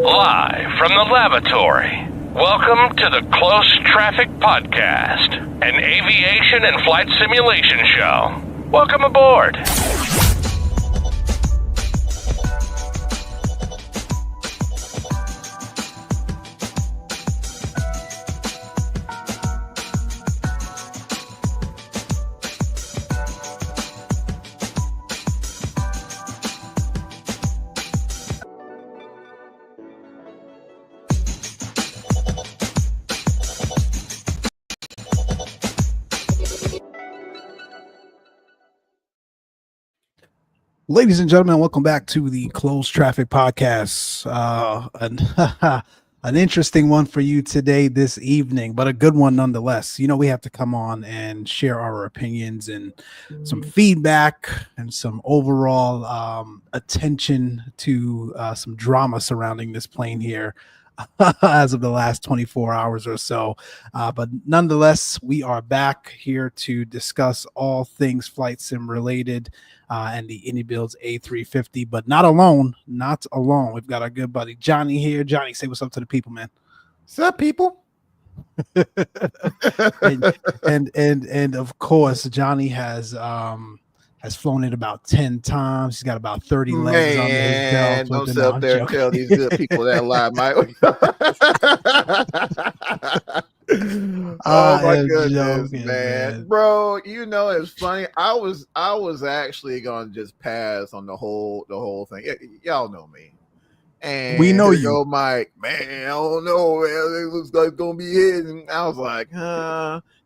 Live from the lavatory. Welcome to the Close Traffic Podcast, an aviation and flight simulation show. Welcome aboard. Ladies and gentlemen, welcome back to the Closed Traffic Podcast. An interesting one for you today, this evening, but a good one nonetheless. You know, we have to come on and share our opinions and some feedback and some overall attention to some drama surrounding this plane here as of the last 24 hours or so. But nonetheless, we are back here to discuss all things flight sim related. And the iniBuilds A350, but not alone. We've got our good buddy Johnny here. Johnny, say what's up to the people, man. What's up, people? and of course, Johnny has flown it about 10 times. He's got about 30 legs under his belt. Don't sit up there and tell these good people that lie, Mike. Oh my goodness, joking, man. Bro, you know it's funny. I was actually gonna just pass on the whole thing. Y'all know me. And we know you. Go, Mike. Man, I don't know, man. It looks like it's gonna be it. And I was like,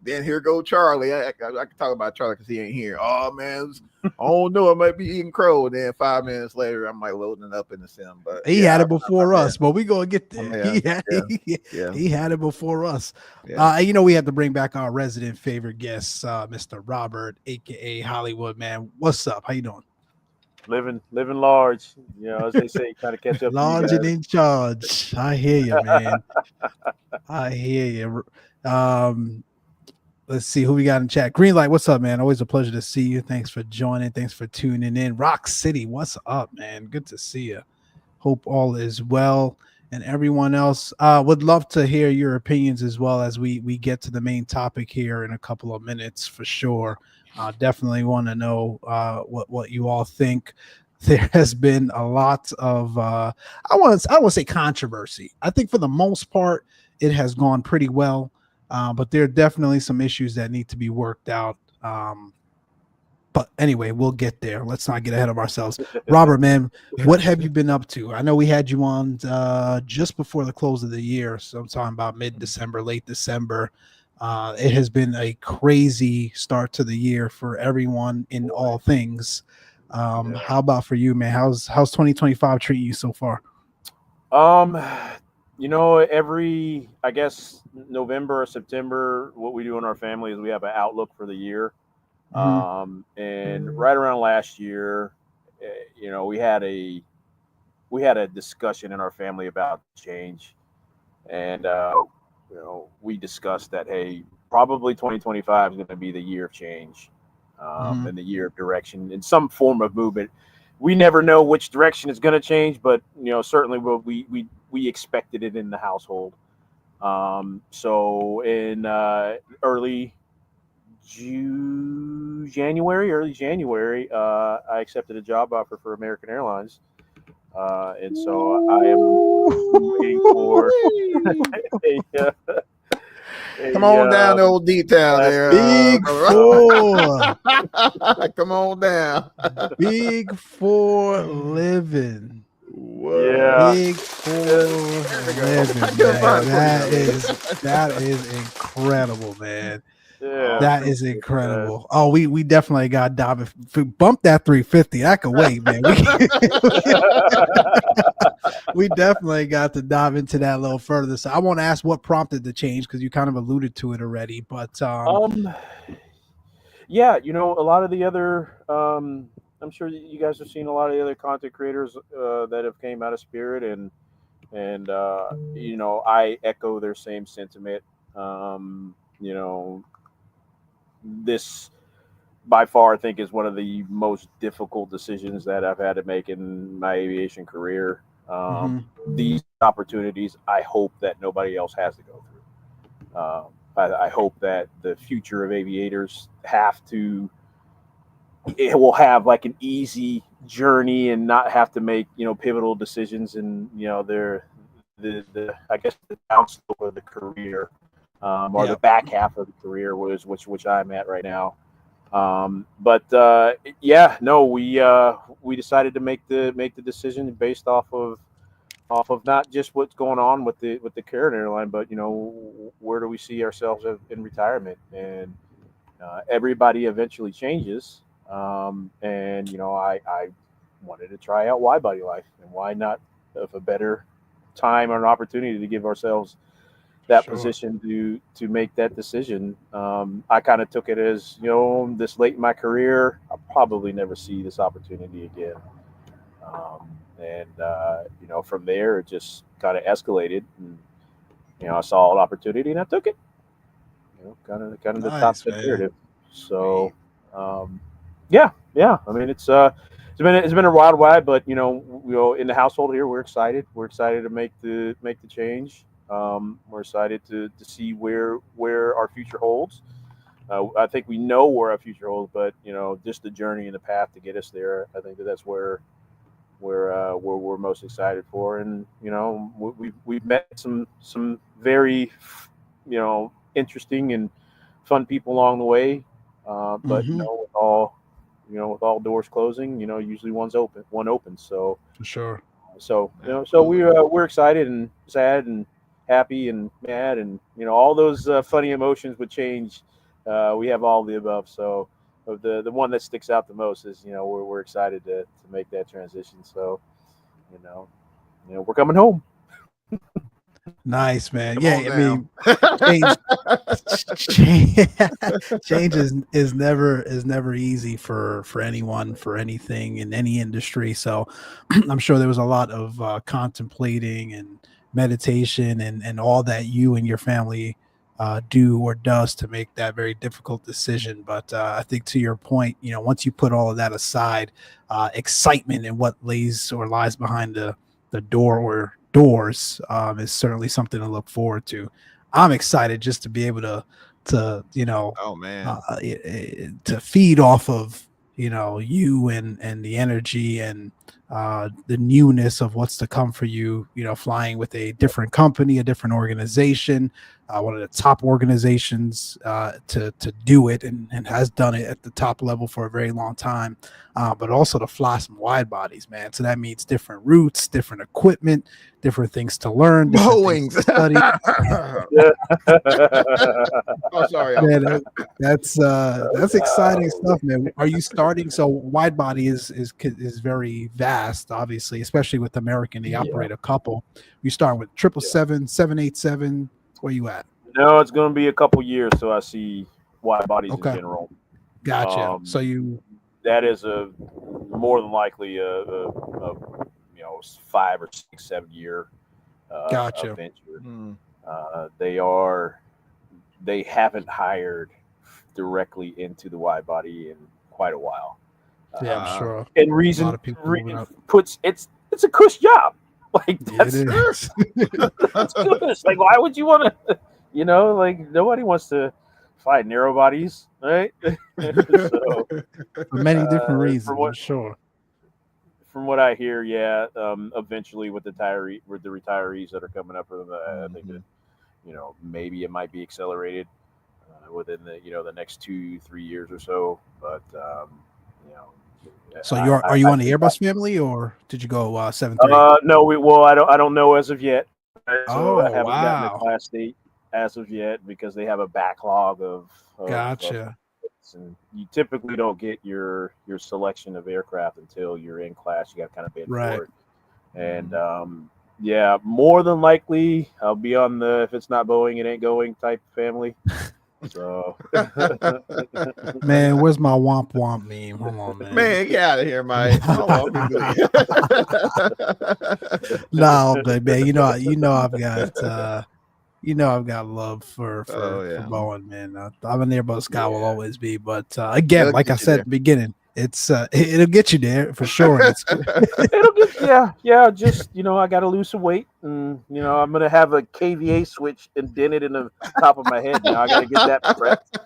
Then here go Charlie. I can talk about Charlie because he ain't here. Oh man, I don't know. I might be eating crow. And then 5 minutes later, I'm like loading it up in the sim. But he had it before us, but we gonna get there. He had it before us. Yeah. You know, we had to bring back our resident favorite guest, Mr. Robert, aka Hollywood Man. What's up? How you doing? Living large, you know, as they say, trying to catch up. Large and in charge. I hear you, man. I hear you. Let's see who we got in chat. Greenlight, what's up, man? Always a pleasure to see you. Thanks for joining. Thanks for tuning in. Rock City, what's up, man? Good to see you. Hope all is well. And everyone else, would love to hear your opinions as well as we get to the main topic here in a couple of minutes for sure. Definitely want to know what you all think. There has been a lot of I want to say controversy. I think for the most part it has gone pretty well, but there are definitely some issues that need to be worked out. But anyway, we'll get there. Let's not get ahead of ourselves. Robert, man, what have you been up to? I know we had you on just before the close of the year, sometime about mid-December, late December. It has been a crazy start to the year for everyone in all things. How about for you, man? How's 2025 treating you so far? You know, every, I guess, November or September, what we do in our family is we have an outlook for the year. And right around last year, you know, we had a discussion in our family about change, and you know, we discussed that, hey, probably 2025 is going to be the year of change, and the year of direction in some form of movement. We never know which direction it's going to change, but you know, certainly we expected it in the household. So in early January, I accepted a job offer for American Airlines. And so I am waiting for come on down to old detail there. Big four. Come on down. Big four living. Yeah. Big four living, man. That is incredible, man. Yeah, that is incredible. Oh, we definitely got to dive. If we bump that 350, I can wait, man. We definitely got to dive into that a little further. So I won't ask what prompted the change because you kind of alluded to it already. But yeah, you know, a lot of the other I'm sure you guys have seen a lot of the other content creators that have came out of Spirit, and you know, I echo their same sentiment. You know, this by far I think is one of the most difficult decisions that I've had to make in my aviation career. These opportunities, I hope that nobody else has to go through. I hope that the future of aviators it will have like an easy journey and not have to make, pivotal decisions in, the I guess the downslope of the career, or the back half of the career which I'm at right now. We decided to make the decision based off of not just what's going on with the current airline, but where do we see ourselves in retirement? And everybody eventually changes, and I wanted to try out wide body life, and why not have a better time or an opportunity to give ourselves that position to make that decision. I kind of took it as, this late in my career, I'll probably never see this opportunity again. From there, it just kind of escalated, and, I saw an opportunity and I took it, kind of the top narrative. So, yeah. I mean, it's been a wild ride, but, in the household here, we're excited. We're excited to make the change. We're excited to see where our future holds. I think we know where our future holds, but just the journey and the path to get us there, I think that's where we're most excited for. And we've met some very interesting and fun people along the way, but with all doors closing, usually one opens. So for sure. So we're excited and sad and happy and mad, and all those funny emotions would change. We have all the above. So the one that sticks out the most is we're excited to make that transition. So we're coming home. Nice, man. Come I mean, change is never easy for anyone, for anything in any industry. So I'm sure there was a lot of contemplating and meditation and all that you and your family do or does to make that very difficult decision. But I think to your point, once you put all of that aside, excitement and what lies behind the door or doors is certainly something to look forward to. I'm excited just to be able to oh man, to feed off of you and the energy and the newness of what's to come for you, flying with a different company, a different organization, one of the top organizations to do it and has done it at the top level for a very long time, but also to fly some wide bodies, man. So that means different routes, different equipment, different things to learn, Boeings. To study. Oh, sorry. Man, that's exciting stuff, man. Are you starting? So wide body is very vast, obviously, especially with American. They operate a couple. You start with 777, 787. Where you at? No, it's going to be a couple years, so I see wide bodies in general. Gotcha. So that is more than likely a 5 or 6, 7 year gotcha venture. They haven't hired directly into the wide body in quite a while. I'm sure. And reason puts it's a cush job. Like that's it's like, why would you want to? Like nobody wants to fly narrow bodies, right? So, for many different reasons, I'm sure. From what I hear, eventually with the retirees that are coming up for them, I think that maybe it might be accelerated within the next 2-3 years or so. But so are you on the Airbus family, or did you go 737? No, I don't know as of yet. So I haven't gotten a class date as of yet because they have a backlog of gotcha. And you typically don't get your selection of aircraft until you're in class. You got to kind of bid for it. And more than likely I'll be on the if it's not Boeing, it ain't going type family. So man, where's my womp womp meme? Hold on, man. Man, get out of here, Mike. No, but man, I've got love for Boeing, man. I'm an Airbus guy, will always be. But again, like I said at the beginning, it'll get you there for sure. And it's It'll get just I got to lose some weight, and I'm gonna have a KVA switch indented in the top of my head. I got to get that prepped.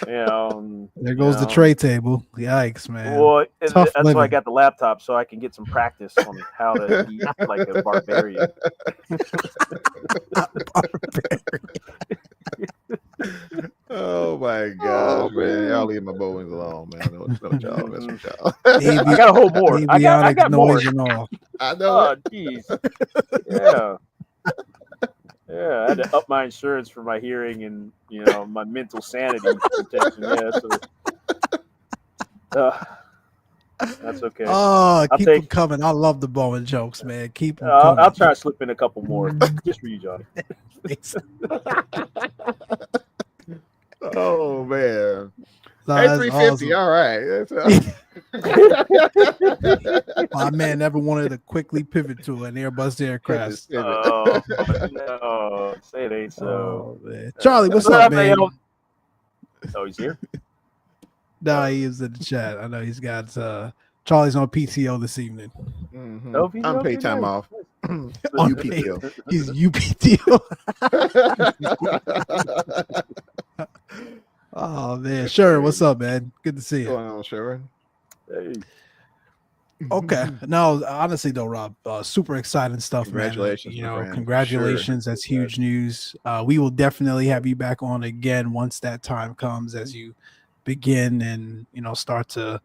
There goes the tray table. Yikes, man. Well, Tough that's living. why I got the laptop, so I can get some practice on how to eat like a barbarian. Oh my gosh, man! Y'all leave my Boeings alone, man. No y'all. That's what y'all. I got a whole board. I got more. Noise and all. I know. Oh, jeez. Yeah. Yeah, I had to up my insurance for my hearing and my mental sanity protection. Yeah, that's okay. Oh, keep them coming. I love the Bowen jokes, man. Keep them coming. I'll try to slip in a couple more just for you, Johnny. Oh man. A350, awesome. All right. My man never wanted to quickly pivot to an Airbus aircraft. Oh no, say it ain't so. Oh, man. Charlie, what's up, man? Oh, he's here? No, he is in the chat. I know he's got Charlie's on PTO this evening. Mm-hmm. No, unpaid time off. UPTO. He's UPTO. Oh man, sure. What's up, man? Good to see you. What's going on, Sure. Hey. Okay. No, honestly though, Rob, super exciting stuff, Congratulations, man. Congratulations. Sure. That's huge news. We will definitely have you back on again once that time comes, as you begin and start to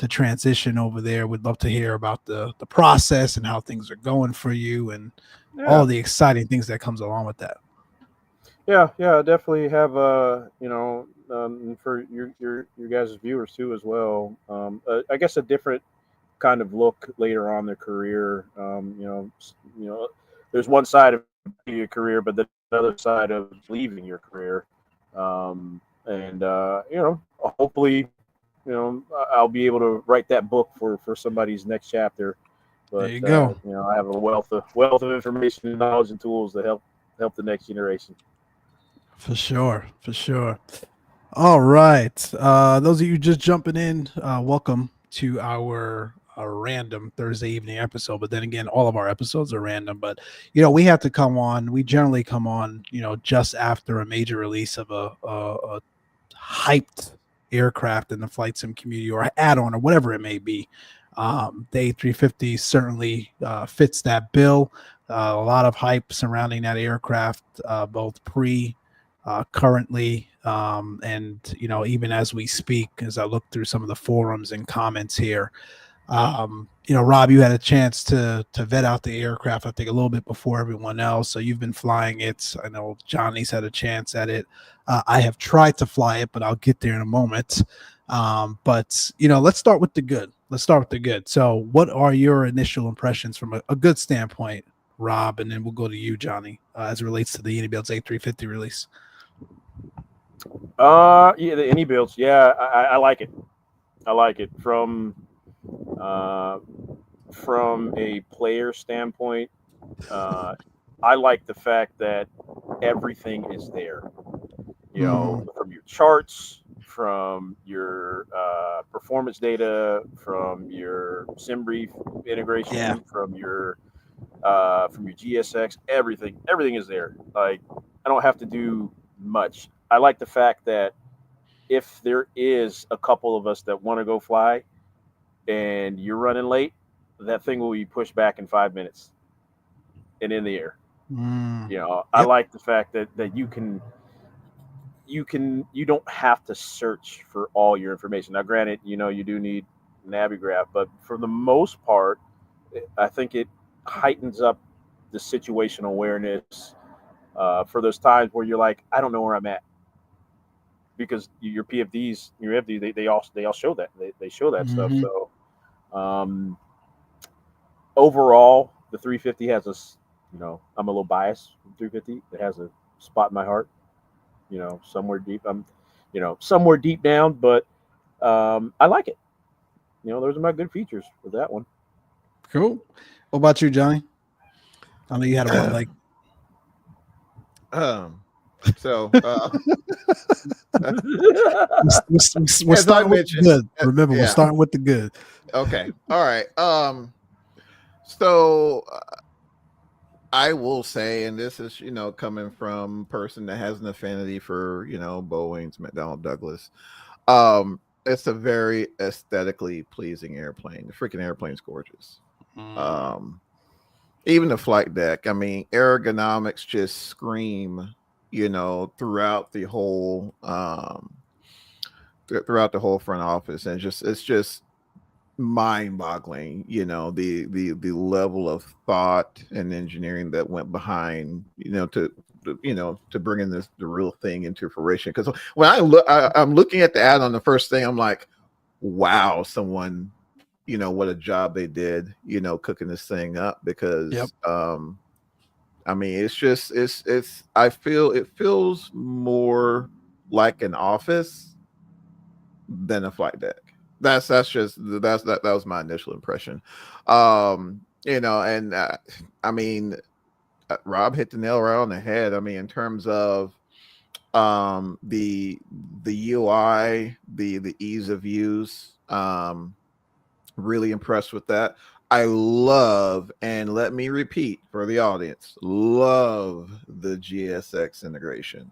transition over there. We'd love to hear about the process and how things are going for you and all the exciting things that comes along with that. Yeah, definitely have for your guys' viewers too as well. I guess a different kind of look later on in their career. There's one side of your career, but the other side of leaving your career. Hopefully, I'll be able to write that book for somebody's next chapter. But there you go. I have a wealth of information and knowledge and tools to help the next generation. For sure. All right. Those of you just jumping in, welcome to our random Thursday evening episode. But then again, all of our episodes are random. But we have to come on. We generally come on, just after a major release of a hyped aircraft in the flight sim community or add-on or whatever it may be. The A350 certainly fits that bill. A lot of hype surrounding that aircraft, both currently, and even as we speak, as I look through some of the forums and comments here. Rob, you had a chance to vet out the aircraft, I think, a little bit before everyone else. So you've been flying it. I know Johnny's had a chance at it. I have tried to fly it, but I'll get there in a moment. But let's start with the good. So what are your initial impressions from a good standpoint, Rob? And then we'll go to you, Johnny, as it relates to the iniBuilds A350 release. The iniBuilds. Yeah, I like it. I like it from a player standpoint. I like the fact that everything is there. From your charts, from your performance data, from your SimBrief integration, from your GSX, everything is there. Like, I don't have to do much. I like the fact that if there is a couple of us that want to go fly and you're running late, that thing will be pushed back in 5 minutes and in the air. I like the fact that you don't have to search for all your information. Now, granted, you do need Navigraph, but for the most part, I think it heightens up the situational awareness for those times where you're like, I don't know where I'm at, because your PFDs, they all show that they show that stuff. So overall, the 350 has I'm a little biased. 350, it has a spot in my heart. Somewhere deep. Somewhere deep down, but I like it. Those are my good features with that one. Cool. What about you, Johnny? I know you had one like. So we're as I starting with the mentioned, good. Remember, we're yeah. starting with the good. Okay. All right. So I will say, and this is coming from a person that has an affinity for Boeing's McDonnell Douglas. It's a very aesthetically pleasing airplane. The freaking airplane's gorgeous. Even the flight deck. I mean, ergonomics just scream, throughout the whole front office, and it's just mind-boggling. The level of thought and engineering that went behind, to bring in the real thing into fruition. Because when I'm looking at the ad on the first thing, I'm like, wow, someone, what a job they did, cooking this thing up. Because I mean, I feel it feels more like an office than a flight deck. That was my initial impression. And I mean, Rob hit the nail right on the head. I mean, in terms of the UI, the ease of use, really impressed with that. I love, and let me repeat for the audience, love the GSX integration.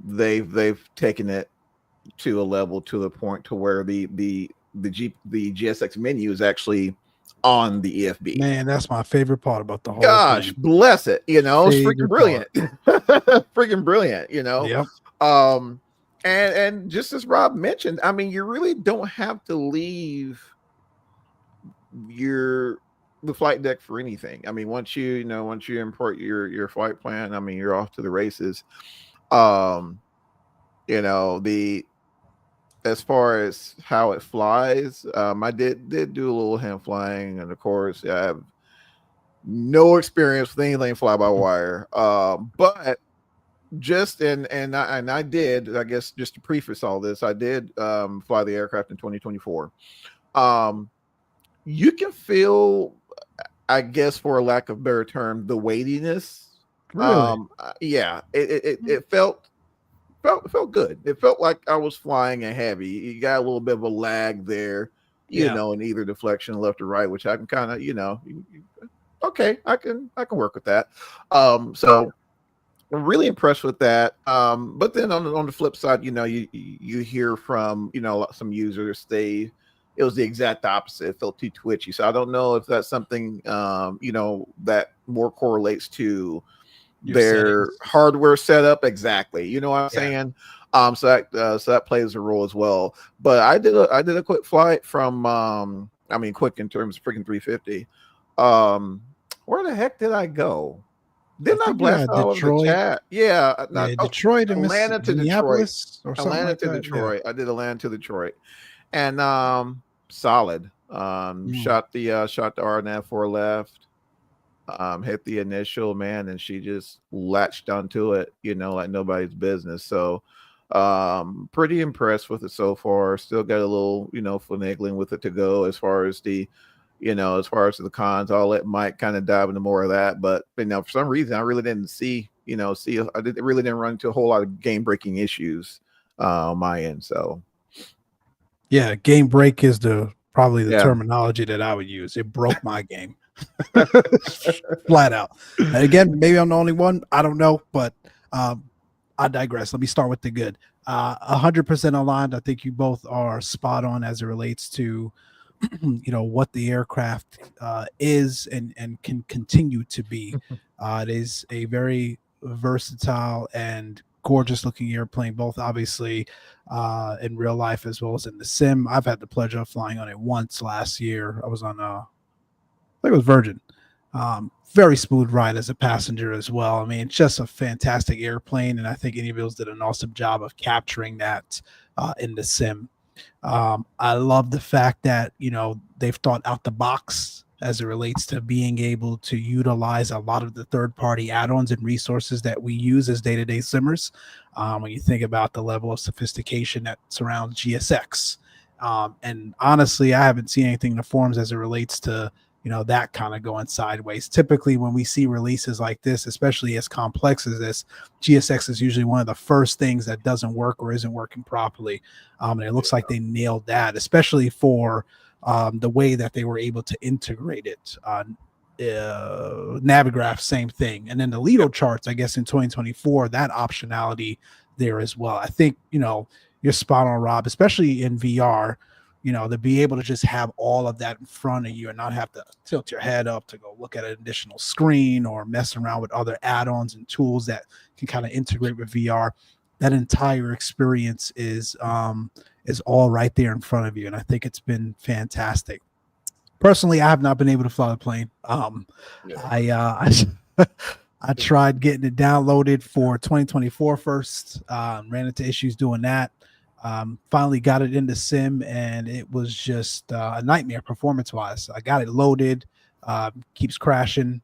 They've taken it to a level, to the point to where the GSX menu is actually on the EFB. Man, that's my favorite part about the whole Gosh, thing. bless it. It's freaking Favorite brilliant. Freaking brilliant, Yep. And just as Rob mentioned, I mean, you really don't have to leave the flight deck for anything. I mean, once you import your flight plan, I mean, you're off to the races. As far as how it flies, I did do a little hand flying, and of course, I have no experience with anything fly by wire. But just and I did, I guess, just to preface all this, I did fly the aircraft in 2024. You can feel, I guess, for a lack of a better term, the weightiness. Really? Yeah, it felt good. It felt like I was flying a heavy. You got a little bit of a lag there, in either deflection, left or right, which I can kind of, okay, I can work with that. So I'm really impressed with that. But then on the flip side, you hear from some users, it was the exact opposite. It felt too twitchy. So I don't know if that's something that more correlates to their hardware setup. Exactly. You know what I'm saying? So that plays a role as well. But I did a quick flight from quick in terms of freaking 350. Where the heck did I go? Didn't I blast all of the chat? Yeah, Detroit and Atlanta to Minneapolis or something Atlanta like to that. Detroit. I did Atlanta to Detroit, and solid. Shot the RNAV 4 left. Hit the initial, man, and she just latched onto it, like nobody's business. So pretty impressed with it so far. Still got a little, finagling with it to go as far as the cons. I'll let Mike kind of dive into more of that. But for some reason I really didn't really didn't run into a whole lot of game breaking issues on my end. So yeah, game break is probably the terminology that I would use. It broke my game. Flat out. And again, maybe I'm the only one. I don't know, but I digress. Let me start with the good. 100% aligned. I think you both are spot on as it relates to what the aircraft is and can continue to be. It is a very versatile and gorgeous looking airplane, both obviously in real life as well as in the sim. I've had the pleasure of flying on it once last year. I was on I think it was Virgin. Very smooth ride as a passenger as well. I mean, it's just a fantastic airplane, and I think iniBuilds did an awesome job of capturing that in the sim. I love the fact that they've thought out the box as it relates to being able to utilize a lot of the third-party add-ons and resources that we use as day-to-day simmers. When you think about the level of sophistication that surrounds GSX, and honestly, I haven't seen anything in the forums as it relates to that kind of going sideways. Typically, when we see releases like this, especially as complex as this, GSX is usually one of the first things that doesn't work or isn't working properly. And it looks like they nailed that, especially for the way that they were able to integrate it. Navigraph, same thing. And then the Lido charts, I guess in 2024, that optionality there as well. I think, you're spot on, Rob, especially in VR, to be able to just have all of that in front of you and not have to tilt your head up to go look at an additional screen or mess around with other add-ons and tools that can kind of integrate with VR. That entire experience is all right there in front of you. And I think it's been fantastic. Personally, I have not been able to fly the plane. I tried getting it downloaded for 2024 first, ran into issues doing that. Finally got it into sim, and it was just a nightmare performance-wise. I got it loaded, keeps crashing.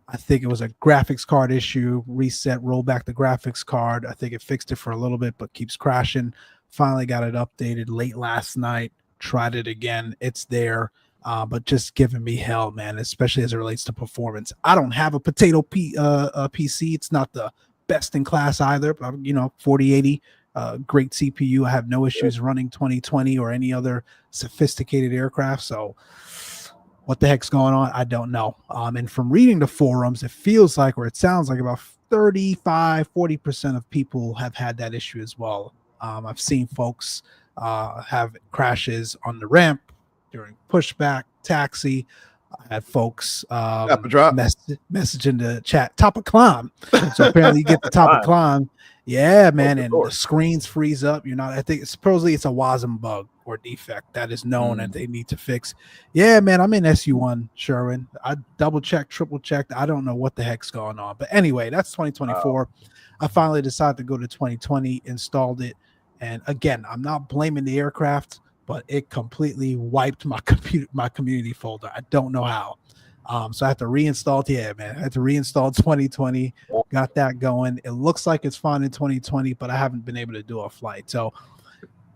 I think it was a graphics card issue. Reset, roll back the graphics card. I think it fixed it for a little bit, but keeps crashing. Finally got it updated late last night. Tried it again. It's there. But just giving me hell, man, especially as it relates to performance. I don't have a potato PC. It's not the best in class either, but 4080, great CPU. I have no issues running 2020 or any other sophisticated aircraft. So what the heck's going on? I don't know. And from reading the forums, it feels like, or it sounds like about 40% of people have had that issue as well. I've seen folks have crashes on the ramp during pushback, taxi. I had folks message in the chat, top of climb. So apparently you get the top of climb. Yeah, man, and the screens freeze up. I think supposedly it's a WASM bug or defect that is known and they need to fix. Yeah, man, I'm in SU1, Sherwin. I double-checked, triple-checked. I don't know what the heck's going on. But anyway, that's 2024. I finally decided to go to 2020, installed it. And again, I'm not blaming the aircraft, but it completely wiped my community folder. I don't know how. So I had to reinstall. Yeah, man, I had to reinstall 2020. Got that going. It looks like it's fine in 2020, but I haven't been able to do a flight. So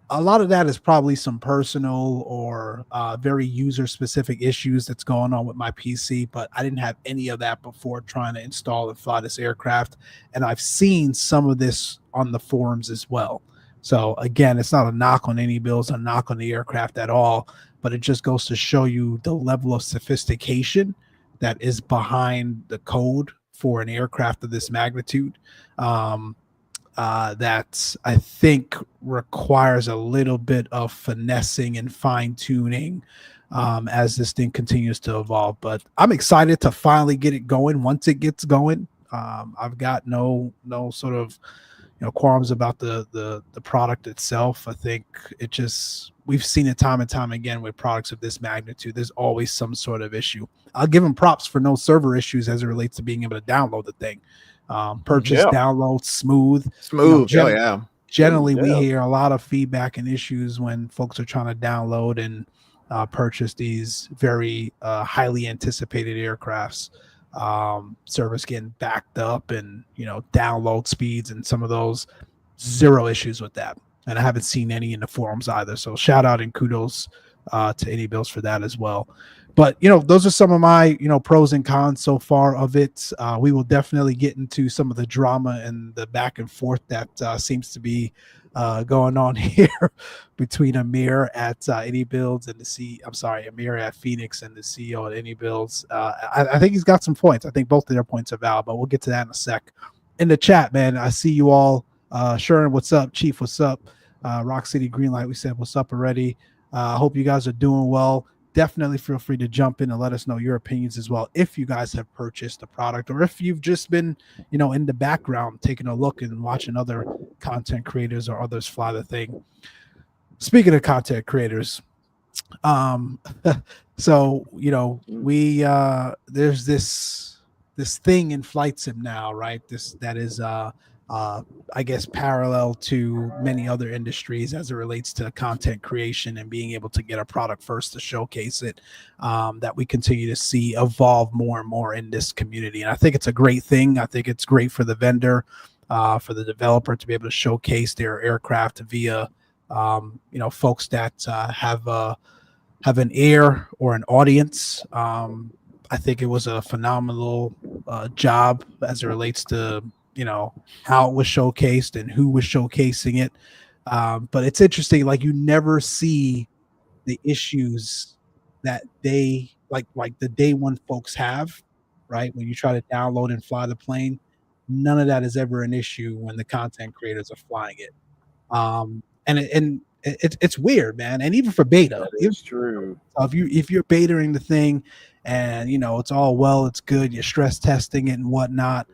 a lot of that is probably some personal or very user-specific issues that's going on with my PC, but I didn't have any of that before trying to install and fly this aircraft. And I've seen some of this on the forums as well. So again, it's not a knock on iniBuilds, a knock on the aircraft at all, but it just goes to show you the level of sophistication that is behind the code for an aircraft of this magnitude. That I think requires a little bit of finessing and fine-tuning as this thing continues to evolve. But I'm excited to finally get it going. Once it gets going, I've got no sort of qualms about the product itself. I think we've seen it time and time again with products of this magnitude. There's always some sort of issue. I'll give them props for no server issues as it relates to being able to download the thing. Purchase, download, smooth. Generally, we hear a lot of feedback and issues when folks are trying to download and purchase these very highly anticipated aircrafts. Servers getting backed up and download speeds and some of those, zero issues with that. And I haven't seen any in the forums either. So shout out and kudos to iniBuilds for that as well. But those are some of my pros and cons so far of it. We will definitely get into some of the drama and the back and forth that seems to be going on here between Amir at iniBuilds and Amir at Phoenix and the CEO at iniBuilds. I think he's got some points. I think both of their points are valid, but we'll get to that in a sec. In the chat, man, I see you all. Sharon, what's up? Chief, what's up? Rock City Greenlight, we said what's up already. I hope you guys are doing well. Definitely feel free to jump in and let us know your opinions as well if you guys have purchased the product or if you've just been in the background taking a look and watching other content creators or others fly the thing. Speaking of content creators, so we there's this thing in flight sim now, right? That is I guess parallel to many other industries as it relates to content creation and being able to get a product first to showcase it, that we continue to see evolve more and more in this community. And I think it's a great thing. I think it's great for the vendor, for the developer to be able to showcase their aircraft via folks that have have an ear or an audience. I think it was a phenomenal job as it relates to how it was showcased and who was showcasing it. But it's interesting, like you never see the issues that they like the day one folks have, right? When you try to download and fly the plane, none of that is ever an issue when the content creators are flying it. It's weird, man. And even for beta, That is true. so if you're betaing the thing and it's all well, it's good, you're stress testing it and whatnot,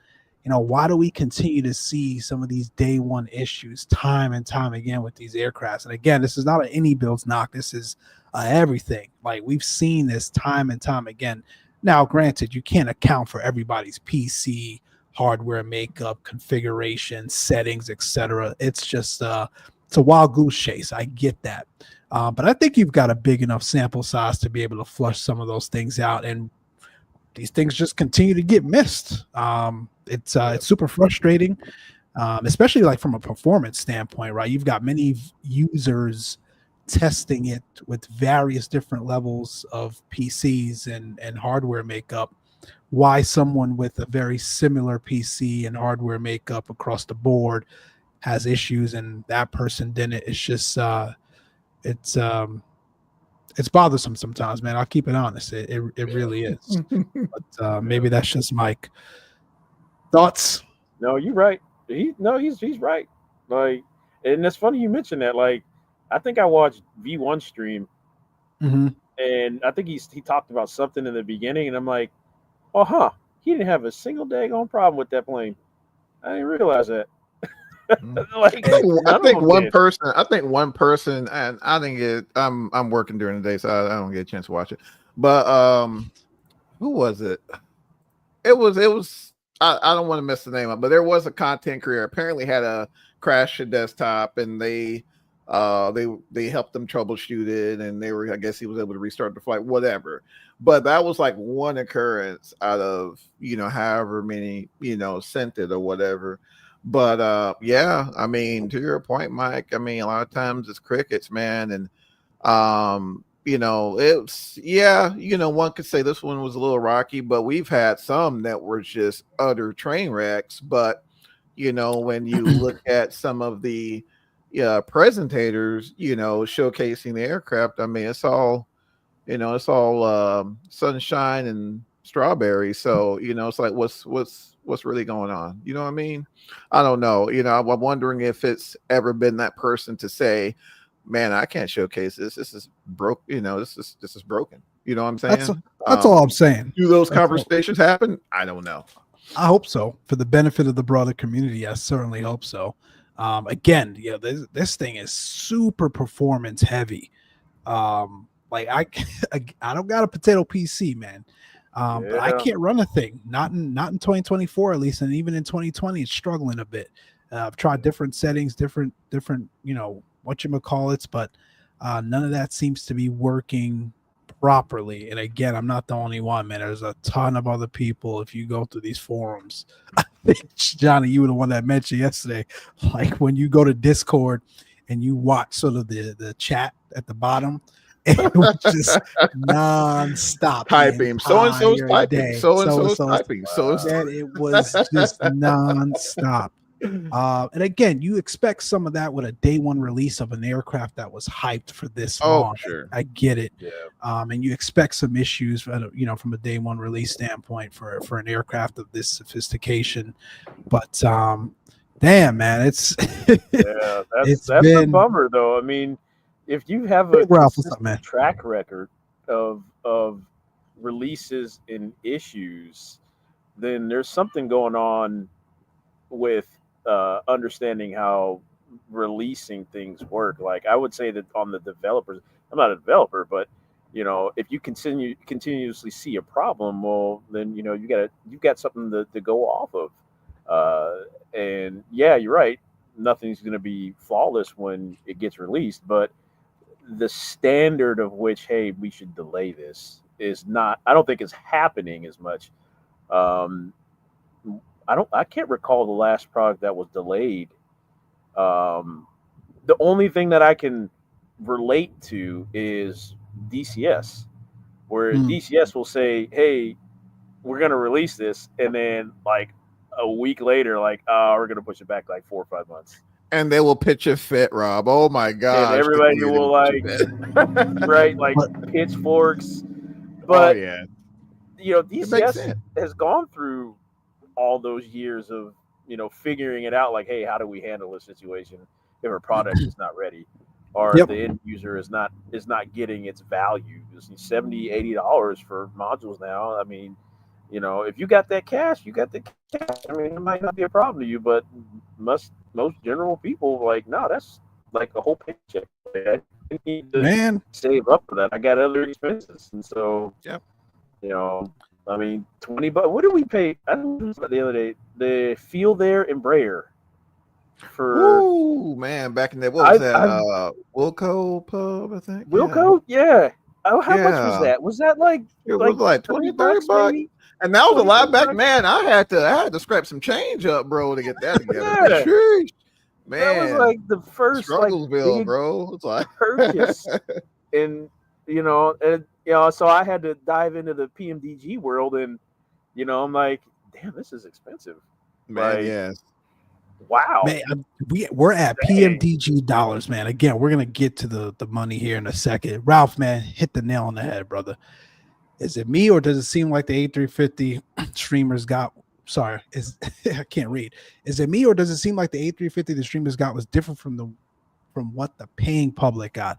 why do we continue to see some of these day one issues time and time again with these aircrafts? And again, this is not an iniBuilds knock, this is everything. Like we've seen this time and time again. Now, granted, you can't account for everybody's PC hardware makeup, configuration, settings, etc. It's just it's a wild goose chase. I get that. But I think you've got a big enough sample size to be able to flush some of those things out, and these things just continue to get missed. It's super frustrating, especially like from a performance standpoint, right? You've got many users testing it with various different levels of PCs and hardware makeup. Why someone with a very similar PC and hardware makeup across the board has issues and that person didn't? It's just it's bothersome sometimes, man. I'll keep it honest. It really is. But maybe that's just Mike. Thoughts? No, you're right. He's right. Like, and it's funny you mentioned that. Like, I think I watched V1 stream, and I think he talked about something in the beginning, and I'm like, oh, he didn't have a single daggone problem with that plane. I didn't realize that. Like, I think one person, and I think I'm working during the day, so I don't get a chance to watch it. But who was it? It was I don't want to mess the name up, but there was a content creator apparently had a crash a desktop, and they helped them troubleshoot it, and I guess he was able to restart the flight, whatever. But that was like one occurrence out of however many sent it or whatever. But yeah, I mean, to your point, Mike, I mean, a lot of times it's crickets, man. And it's one could say this one was a little rocky, but we've had some that were just utter train wrecks. But when you look at some of the presentators, showcasing the aircraft, I mean, it's all sunshine and strawberries. So it's like what's really going on? You know what I mean? I don't know. I'm wondering if it's ever been that person to say, man, I can't showcase this. This is broke. This is broken. You know what I'm saying? That's all I'm saying. Do those conversations happen? I don't know. I hope so. For the benefit of the broader community, I certainly hope so. Again, this thing is super performance heavy. Like I don't got a potato PC, man. But I can't run a thing. Not in 2024 at least, and even in 2020, it's struggling a bit. I've tried different settings, different whatchamacallits, but none of that seems to be working properly. And again, I'm not the only one, man. There's a ton of other people. If you go through these forums, I think Johnny, you were the one that mentioned yesterday, like when you go to Discord and you watch sort of the chat at the bottom. It was just non-stop typing. So and so's typing. So and so's typing. It was just non-stop. And again, you expect some of that with a day one release of an aircraft that was hyped for this long. Sure. I get it. Yeah. And you expect some issues, from a day one release standpoint for an aircraft of this sophistication. But damn, man, it's that's a bummer though. I mean, if you have a track record of releases and issues, then there's something going on with understanding how releasing things work. Like I would say that on the developers, I'm not a developer, but if you continuously see a problem, well, then you've got something to go off of. And yeah, you're right. Nothing's going to be flawless when it gets released, but the standard of which, hey, we should delay this is not, I don't think it's happening as much. I can't recall the last product that was delayed. The only thing that I can relate to is DCS, where Mm. DCS will say, "Hey, we're gonna release this," and then like a week later, like, "Oh, we're gonna push it back like 4 or 5 months." And they will pitch a fit, Rob. Oh my gosh. And everybody they will pitch like, a fit. right, like But- pitchforks. Oh But yeah. you know, It makes DCS sense. has gone through all those years of, you know, figuring it out. Like, hey, how do we handle this situation if our product is not ready, or Yep. the end user is not getting its value? It's $70-$80 for modules now. I mean, you know, if you got that cash, you got the cash. I mean, it might not be a problem to you, but most general people like, no, that's like a whole paycheck. I need to Man, save up for that. I got other expenses, and so Yep. you know, I mean, $20. What did we pay? I don't know the other day. The Feel There Embraer for Ooh, man, back in the what was I've- that? Wilco Pub, I think. Wilco. Yeah. Oh, how much was Yeah. that? Was that like Yeah. It was like 20, 30 bucks. maybe? And that was a lot 20 back, bucks? man. I had to scrap some change up, bro, to get that together. Yeah. Sheesh. Man, That was like the first like Strugglesville, big bro. It's like purchase, and you know, so I had to dive into the PMDG world, and you know, I'm like, damn, this is expensive. man, Like, yes. wow. man, we're at PMDG dollars, man. Again, we're gonna get to the money here in a second. Ralph, man, hit the nail on the head, brother. Is it me, or does it seem like the A350 streamers got? Sorry, I can't read. Is it me, or does it seem like the A350 the streamers got was different from what the paying public got?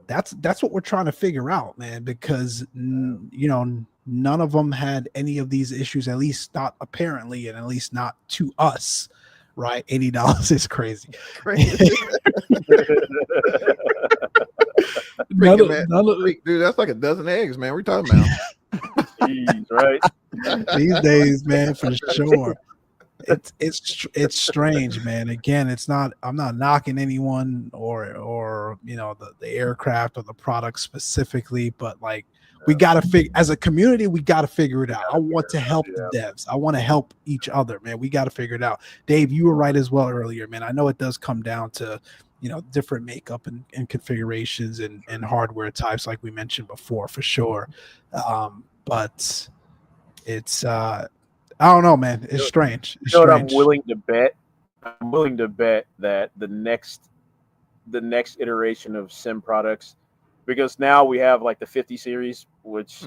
That's what we're trying to figure out, man. Because you know, none of them had any of these issues, at least not apparently, and at least not to us. Right, $80 is crazy. Dude, that's like a dozen eggs, man. We're talking about. Jeez, right? These days, man, for sure. It's strange, man. Again, it's not. I'm not knocking anyone or you know the aircraft or the product specifically, but like we got to figure as a community, we got to figure it out. I want to help the devs. I want to help each other, man. We got to figure it out. Dave, you were right as well earlier, man. I know it does come down to, you know, different makeup and configurations and hardware types, like we mentioned before, for sure. But it's I don't know, man. It's strange. It's You know what strange. I'm willing to bet? I'm willing to bet that the next iteration of sim products, because now we have like the 50 series, which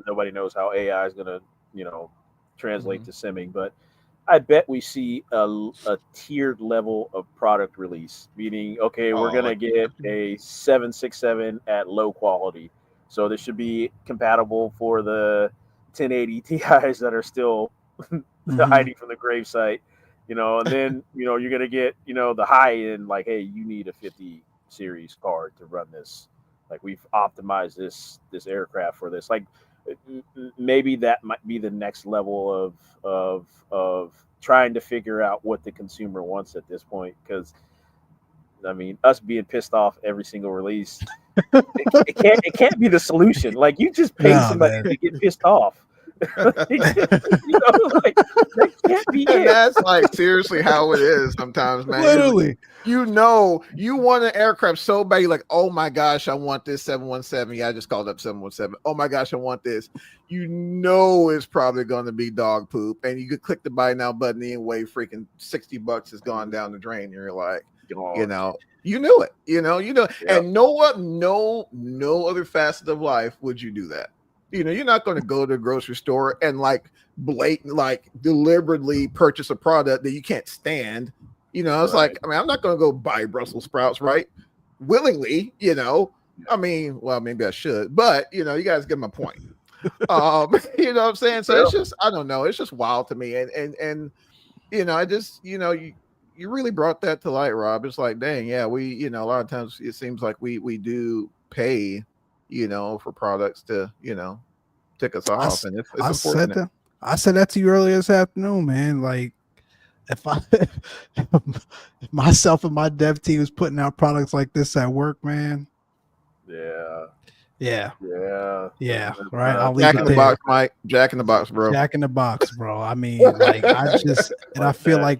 nobody knows how AI is going to, you know, translate to simming, but I bet we see a tiered level of product release, meaning, okay, we're going to get a 767 at low quality. So this should be compatible for the 1080 Ti's that are still hiding from the gravesite, you know, and then, you know, you're going to get, you know, the high end, like, hey, you need a 50 series card to run this. Like, we've optimized this aircraft for this. Like, maybe that might be the next level of trying to figure out what the consumer wants at this point. Because, I mean, us being pissed off every single release, it can't be the solution. Like, you just pay somebody to get pissed off. You know, like, that can't be And it. that's like seriously how it is sometimes, man. Literally. You know, you want an aircraft so bad, you're like, oh my gosh, I want this 717. Yeah, I just called up 717. Oh my gosh, I want this. You know it's probably going to be dog poop. And you could click the buy now button anyway, freaking $60 has gone down the drain. You're like, you know, you knew it, you know. Yep. And know what? No other facet of life would you do that. You know, you're not going to go to the grocery store and like blatant, like deliberately purchase a product that you can't stand. You know, it's like, I mean, I'm not going to go buy Brussels sprouts, right? Willingly, you know. I mean, well, maybe I should, but you know, you guys get my point. You know what I'm saying? So it's just, I don't know, it's just wild to me. And you know, I just, you know, you really brought that to light, Rob. It's like, dang, yeah, we, you know, a lot of times it seems like we do pay, you know, for products to, you know, tick us off. And it's unfortunate. I said that to you earlier this afternoon, man. Like, if myself and my dev team is putting out products like this at work, man. Yeah. Right. I'll leave Jack it in the there. box, Mike. Jack in the box, bro. Jack in the box, bro. I mean, like, I feel like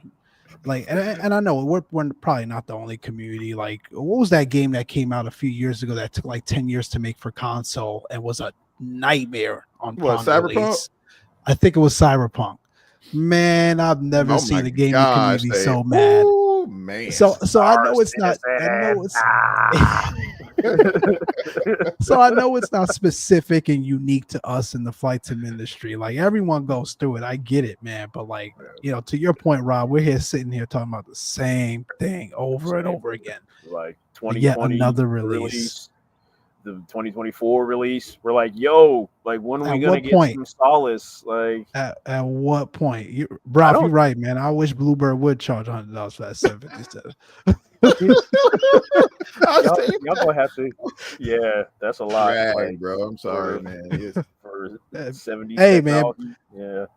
like, and I know we're probably not the only community. Like, what was that game that came out a few years ago that took like 10 years to make for console and was a nightmare on What, console Cyberpunk? release? I think it was Cyberpunk. Man, I've never seen the gaming community so mad. Oh man. So I know it's not. I know it's. So I know it's not specific and unique to us in the flight sim industry. Like everyone goes through it. I get it, man. But like, you know, to your point, Rob, we're here sitting here talking about the same thing over and over again. Like 2020 yet another release. The 2024 release. We're like, yo, like when are we gonna get some solace? Like at what point? Rob, you're right, man. I wish Bluebird would charge $100 for that 757. Y'all gonna have to. Yeah, that's a lot. Right, like, bro. I'm sorry, man. For 70. Hey, man. Yeah.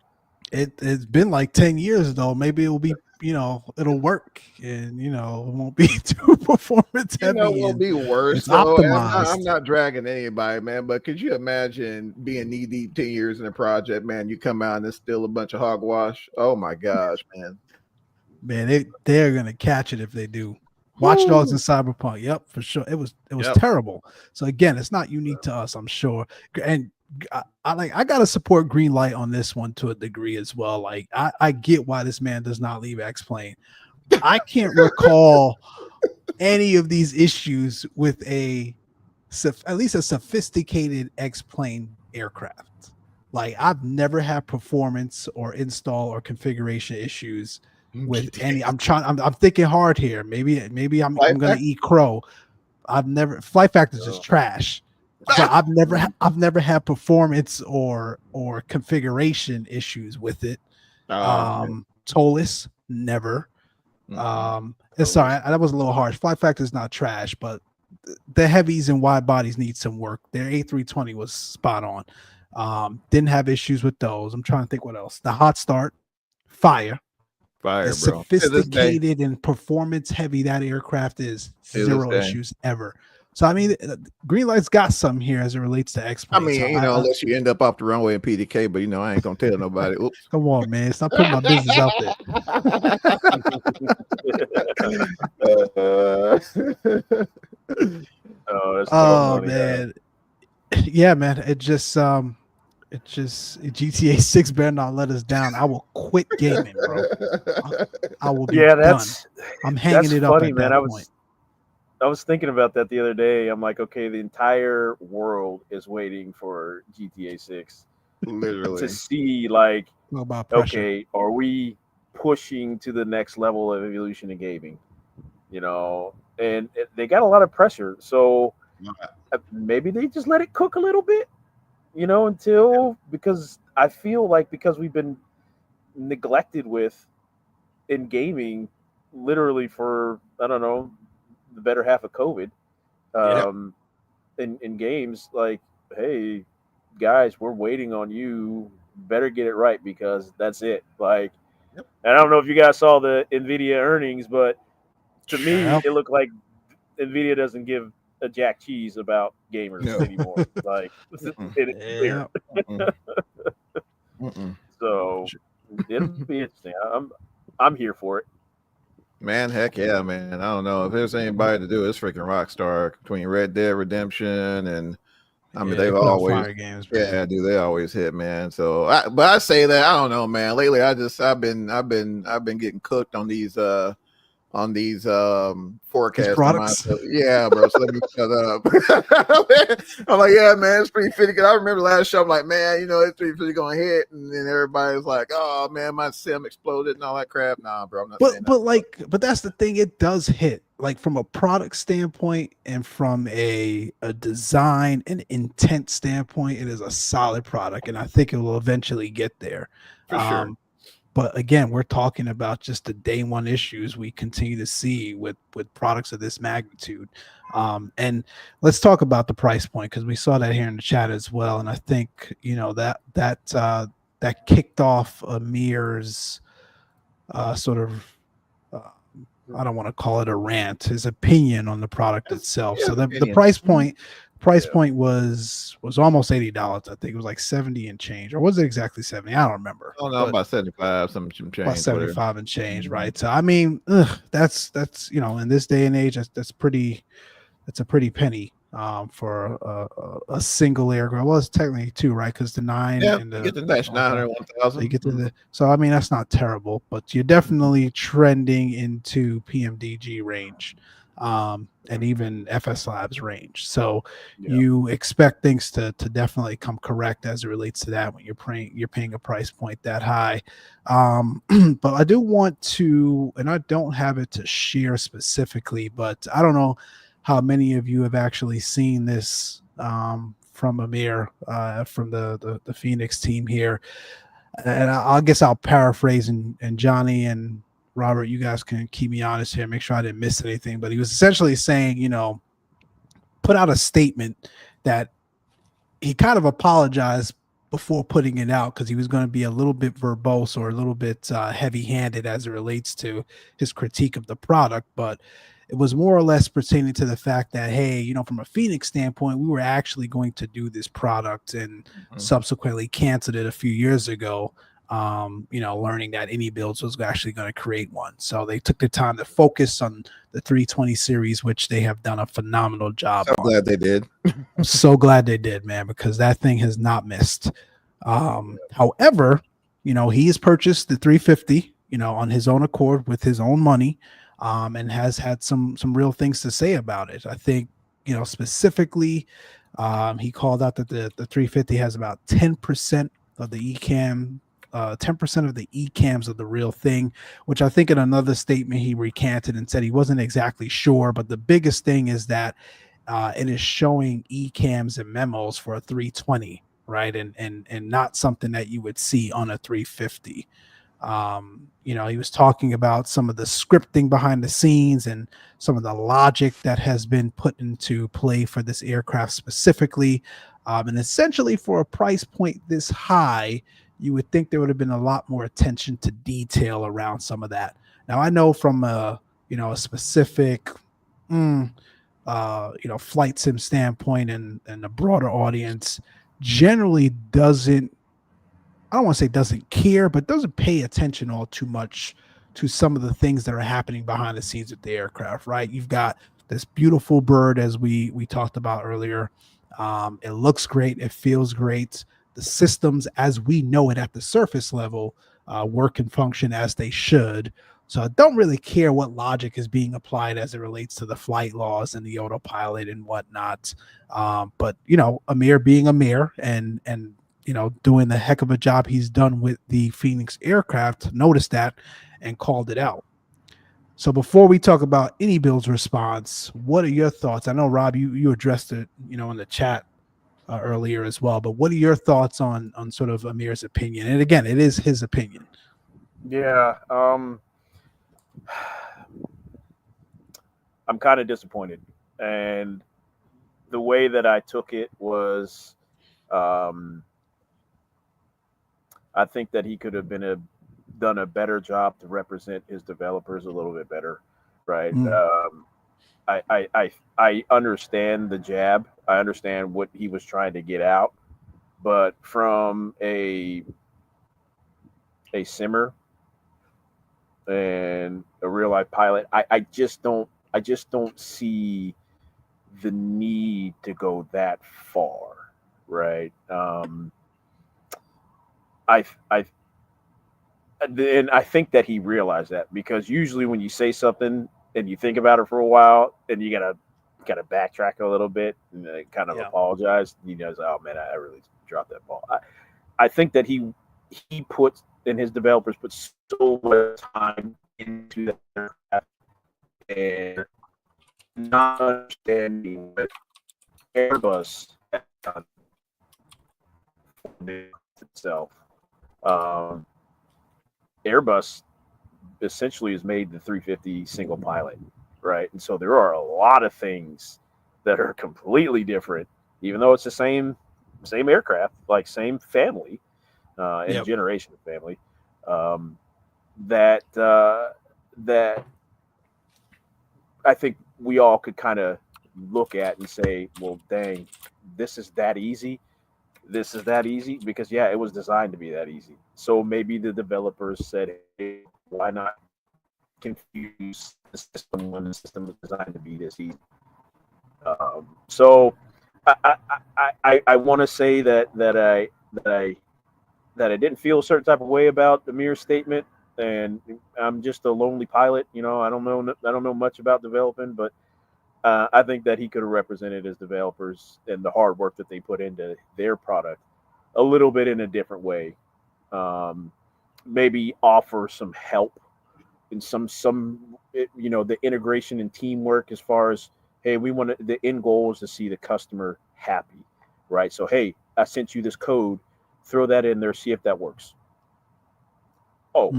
It's been like 10 years though. Maybe it'll be, you know, it'll work, and you know, it won't be too performance heavy. You know, it won't be worse. It's though. optimized. I'm not dragging anybody, man. But could you imagine being knee deep 10 years in a project, man? You come out and it's still a bunch of hogwash. Oh my gosh, man. Man, they're gonna catch it if they do. Watch Dogs and Cyberpunk. Yep, for sure. It was terrible. So again, it's not unique to us, I'm sure. And I gotta support Greenlight on this one to a degree as well. Like I get why this man does not leave X-Plane. I can't recall any of these issues with at least a sophisticated X-Plane aircraft. Like I've never had performance or install or configuration issues with any. I'm thinking hard here. Maybe I'm gonna eat crow. Flight Factor is just trash. But I've never had performance or configuration issues with it. Tolus, never. Sorry, that was a little harsh. Flight Factor is not trash, but the heavies and wide bodies need some work. Their A320 was spot on. Didn't have issues with those. I'm trying to think what else. The hot start, fire, bro. Sophisticated and performance heavy that aircraft is. Zero issues ever. So I mean, Greenlight's got some here as it relates to X-Plane. I mean, you know, unless you end up off the runway in PDK, but you know, I ain't gonna tell nobody. Oops. Come on, man, stop putting my business out there. Oh man, yeah, man. It just GTA 6 better not let us down. I will quit gaming, bro. I will be done. I'm hanging it up at that point. I was thinking about that the other day. I'm like, okay, the entire world is waiting for GTA 6. Literally. To see, like, okay, are we pushing to the next level of evolution in gaming? You know, and they got a lot of pressure. So maybe they just let it cook a little bit, you know, because I feel like because we've been neglected in gaming literally for, I don't know, the better half of COVID in games, like, hey guys, we're waiting on you, better get it right because that's it. Like, and I don't know if you guys saw the NVIDIA earnings, but to me it looked like NVIDIA doesn't give a jack cheese about gamers anymore. Like, it's clear. So it'll be interesting. I'm here for it. Man, heck yeah, man. I don't know if there's anybody to do. It's freaking Rockstar between Red Dead Redemption and I mean they've always games, dude, they always hit, man. So but I say that I don't know, man. Lately I've been getting cooked on these forecasts. Yeah, bro. So let me shut up. I'm like, yeah, man, it's 350. Cause I remember last show, I'm like, man, you know, it's 350 gonna hit, and then everybody's like, oh man, my sim exploded and all that crap. Nah, bro, I'm not saying that. But that's the thing, it does hit. Like from a product standpoint and from a design and intent standpoint, it is a solid product, and I think it will eventually get there. For sure. But again, we're talking about just the day one issues we continue to see with products of this magnitude. And let's talk about the price point, because we saw that here in the chat as well. And I think, you know, that kicked off Amir's sort of I don't want to call it a rant, his opinion on the product itself. So the price point price point was almost $80. I think it was like 70 and change, or was it exactly 70? I don't remember. Oh no, about 75, some change. About 75 and change, Mhm. right? So I mean, that's in this day and age, that's a pretty penny for a single aircraft. Well, it's technically two, right? Because the 9 Yeah, and you the get the Dash 900, so you 1000. get to the so I mean that's not terrible, but you're definitely trending into PMDG range, and even FS Labs range. So Yeah. you expect things to definitely come correct as it relates to that when you're paying a price point that high. But I do want to, and I don't have it to share specifically, but I don't know how many of you have actually seen this from Amir, from the Phoenix team here. And I guess I'll paraphrase, and Johnny and Robert, you guys can keep me honest here, make sure I didn't miss anything. But he was essentially saying, put out a statement that he kind of apologized before putting it out because he was going to be a little bit verbose or a little bit heavy-handed as it relates to his critique of the product, but it was more or less pertaining to the fact that, hey, from a Phoenix standpoint, we were actually going to do this product and subsequently canceled it a few years ago. Learning that iniBuilds was actually going to create one, so they took the time to focus on the 320 series, which they have done a phenomenal job So on. glad they did. I'm so glad they did, man, because that thing has not missed. However, he has purchased the 350, on his own accord with his own money, and has had some real things to say about it. I think, specifically, he called out that the 350 has about 10% of the ECAM, 10% of the ECAMs of the real thing, which I think in another statement he recanted and said he wasn't exactly sure. But the biggest thing is that it is showing ECAMs and memos for a 320, right? And not something that you would see on a 350. He was talking about some of the scripting behind the scenes and some of the logic that has been put into play for this aircraft specifically. And essentially, for a price point this high, you would think there would have been a lot more attention to detail around some of that. Now, I know from a specific flight sim standpoint and a broader audience generally doesn't, I don't want to say doesn't care, but doesn't pay attention all too much to some of the things that are happening behind the scenes with the aircraft, right? You've got this beautiful bird, as we talked about earlier. It looks great. It feels great. The systems, as we know it at the surface level, work and function as they should. So I don't really care what logic is being applied as it relates to the flight laws and the autopilot and whatnot. But Amir being Amir and doing the heck of a job he's done with the Phoenix aircraft, noticed that and called it out. So before we talk about iniBuilds' response, what are your thoughts? I know, Rob, you addressed it, in the chat earlier as well, but what are your thoughts on sort of Amir's opinion? And again, it is his opinion. Yeah. I'm kind of disappointed. And the way that I took it was, I think that he could have done a better job to represent his developers a little bit better, right? I understand the jab. I understand what he was trying to get out, but from a simmer and a real life pilot, I just don't see the need to go that far, right? And I think that he realized that, because usually when you say something and you think about it for a while, and you gotta backtrack a little bit and kind of apologize. He knows, oh man, I really dropped that ball. I think that he puts, and his developers put so much time into that aircraft, and not understanding what Airbus has done itself. Airbus essentially has made the 350 single pilot, right? And so there are a lot of things that are completely different, even though it's the same aircraft, like same family and generation of family, that I think we all could kind of look at and say, well, dang, this is that easy. This is that easy because yeah, it was designed to be that easy. So maybe the developers said, hey, why not confuse the system when the system is designed to be this easy? So I want to say that I didn't feel a certain type of way about Amir's statement, and I'm just a lonely pilot. I don't know much about developing, but I think that he could have represented his developers and the hard work that they put into their product a little bit in a different way. Maybe offer some help in the integration and teamwork as far as, hey, the end goal is to see the customer happy, right? So hey, I sent you this code, throw that in there, see if that works. Oh,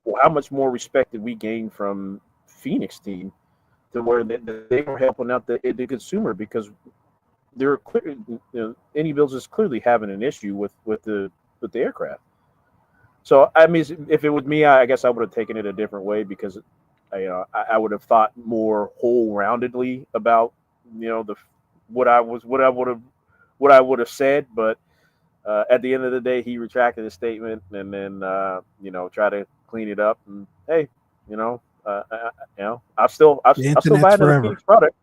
well, how much more respect did we gain from Phoenix team to where they were helping out the consumer, because they're clear, iniBuilds is clearly having an issue with the aircraft. So I mean, if it was me, I guess I would have taken it a different way, because I would have thought more whole-roundedly about what I would have said. But at the end of the day, he retracted his statement and then try to clean it up. And hey, I'll still buy another forever. Phoenix product.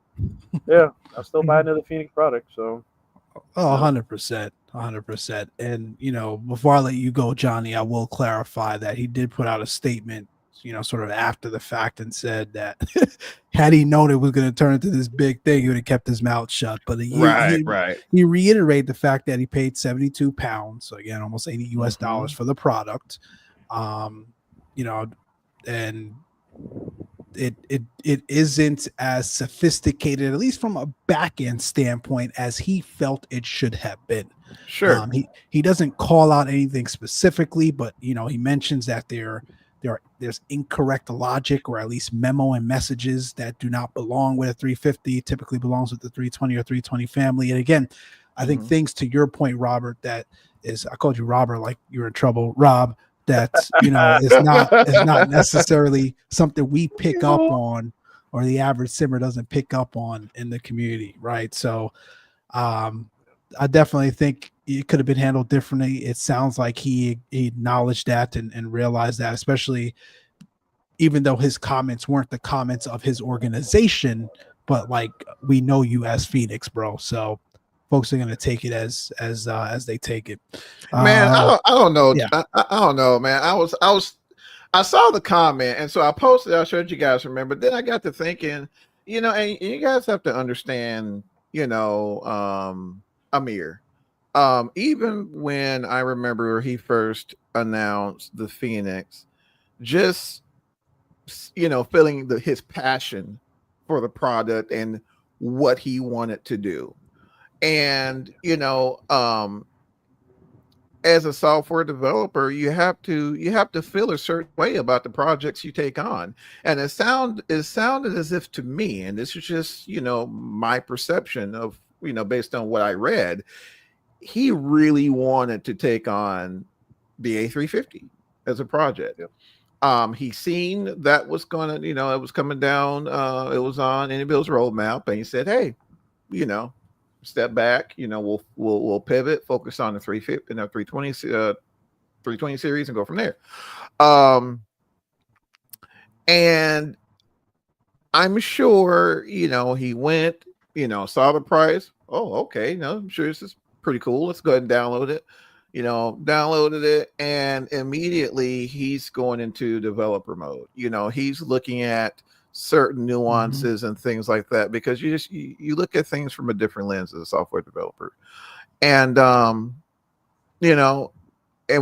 Yeah, I'll still buy another Phoenix product. So. Oh, 100%. 100%. And, before I let you go, Johnny, I will clarify that he did put out a statement, sort of after the fact, and said that had he known it was going to turn into this big thing, he would have kept his mouth shut. But right. He reiterated the fact that he paid £72, so again, almost $80 US for the product. And it isn't as sophisticated, at least from a back end standpoint, as he felt it should have been. Sure. He doesn't call out anything specifically, but he mentions that there's incorrect logic, or at least memo and messages that do not belong with a 350, typically belongs with the 320 or 320 family. And again, I think things, to your point, Robert, I called you Robert like you're in trouble, Rob, that is not necessarily something we pick up on, or the average simmer doesn't pick up on in the community, right? So I definitely think it could have been handled differently. It sounds like he acknowledged that and realized that, especially even though his comments weren't the comments of his organization, but like, we know you as Phoenix, bro. So folks are going to take it as they take it. Man, I don't know. Yeah. I don't know, man. I saw the comment, and so I posted. I showed you guys. Remember? Then I got to thinking, and you guys have to understand, Amir. Even when I remember he first announced the Phoenix, just feeling his passion for the product and what he wanted to do. And as a software developer, you have to feel a certain way about the projects you take on. And it sounded as if, to me, and this is just my perception of based on what I read, he really wanted to take on the A350 as a project. Yep. He seen that was gonna, it was coming down, it was on iniBuilds roadmap, and he said, hey, step back, we'll pivot, focus on the 350 and the 320 series and go from there. And I'm sure, he went, saw the price. Oh, okay. No, I'm sure this is pretty cool. Let's go ahead and download it. Downloaded it, and immediately he's going into developer mode. He's looking at certain nuances and things like that, because you look at things from a different lens as a software developer. And and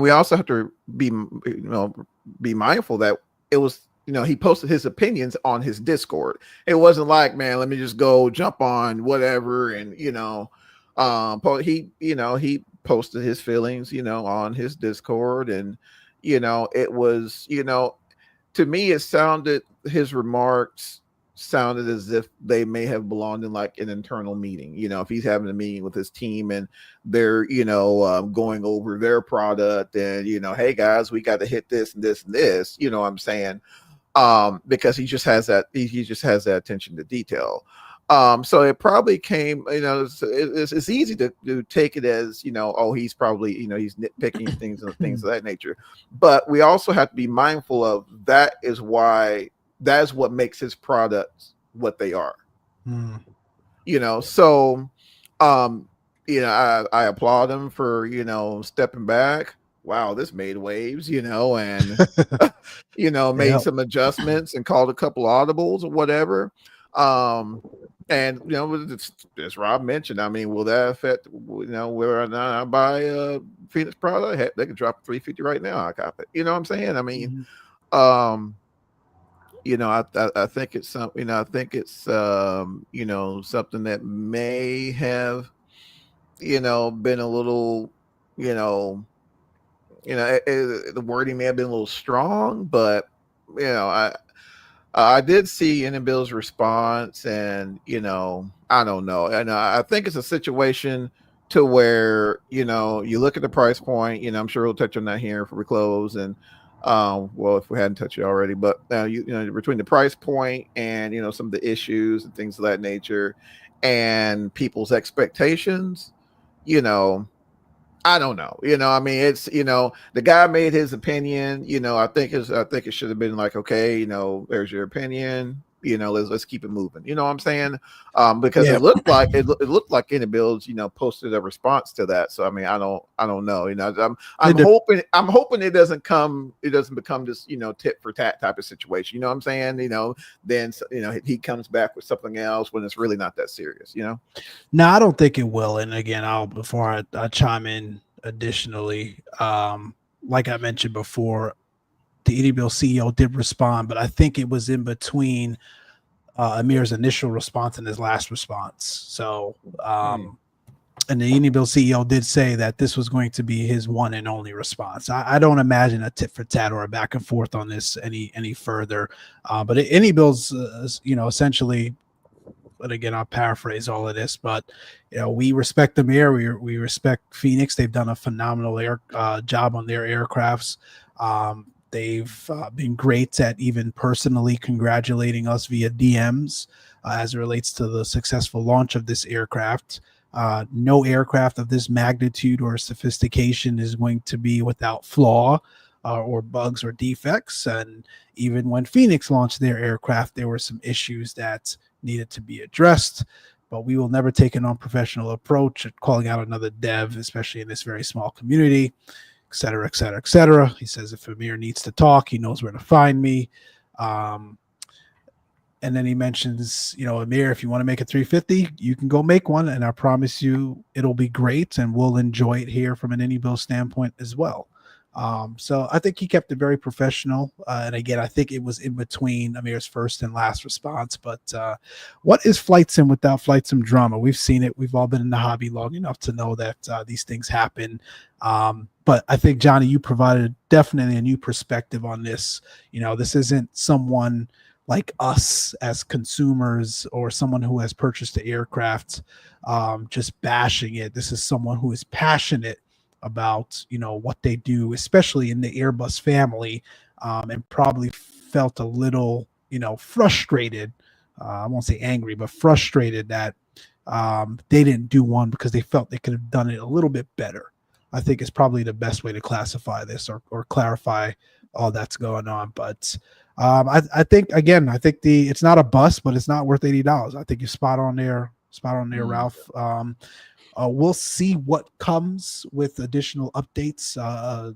we also have to be mindful that it was, he posted his opinions on his Discord. It wasn't like, man, let me just go jump on whatever, and he posted his feelings on his Discord. And it was, to me, it sounded, his remarks sounded as if they may have belonged in like an internal meeting. If he's having a meeting with his team and they're, going over their product, and, hey guys, we got to hit this and this and this, what I'm saying? Because he just has that attention to detail. So it probably came, it's easy to take it as, oh, he's probably, he's nitpicking things and things of that nature. But we also have to be mindful of that is what makes his products what they are. So I applaud him for, stepping back. Wow, this made waves, and made some adjustments and called a couple audibles or whatever. And as Rob mentioned, I mean, will that affect whether or not I buy a Phoenix product? Heck, they can drop 350 right now. I cop it. You know what I'm saying? I mean, I think it's something. I think it's something that may have been a little the wording may have been a little strong, but I did see iniBuilds' response, and I don't know, and I think it's a situation to where you look at the price point. I'm sure we'll touch on that here before we close, and well, if we hadn't touched it already, but between the price point and some of the issues and things of that nature, and people's expectations, I don't know. I mean, it's the guy made his opinion. I think it should have been like, okay, there's your opinion. Let's keep it moving. You know what I'm saying? Because it looked like iniBuilds, posted a response to that. So I mean, I don't know. I'm hoping it doesn't become this tit for tat type of situation. You know what I'm saying? Then he comes back with something else when it's really not that serious. No, I don't think it will. And again, before I chime in additionally, like I mentioned before, the iniBuilds CEO did respond, but I think it was in between Amir's initial response and his last response. So, and the iniBuilds CEO did say that this was going to be his one and only response. I don't imagine a tit for tat or a back and forth on this any further. But iniBuilds, essentially, but again, I'll paraphrase all of this, but we respect Amir. We respect Phoenix. They've done a phenomenal job on their aircrafts. They've been great at even personally congratulating us via DMs as it relates to the successful launch of this aircraft. No aircraft of this magnitude or sophistication is going to be without flaw or bugs or defects. And even when Phoenix launched their aircraft, there were some issues that needed to be addressed. But we will never take an unprofessional approach at calling out another dev, especially in this very small community, et cetera, et cetera, et cetera. He says if Amir needs to talk, he knows where to find me. And then he mentions, Amir, if you want to make a 350, you can go make one. And I promise you it'll be great. And we'll enjoy it here from an iniBuilds standpoint as well. So I think he kept it very professional. And again, I think it was in between Amir's first and last response. But what is flight sim without flight sim drama? We've seen it. We've all been in the hobby long enough to know that these things happen. But I think, Johnny, you provided definitely a new perspective on this. This isn't someone like us as consumers or someone who has purchased the aircraft just bashing it. This is someone who is passionate about what they do, especially in the Airbus family, and probably felt a little frustrated. I won't say angry, but frustrated that they didn't do one because they felt they could have done it a little bit better. I think it's probably the best way to classify this or clarify all that's going on. But I think it's not a bust, but it's not worth $80. I think you're spot on there, Ralph. We'll see what comes with additional updates.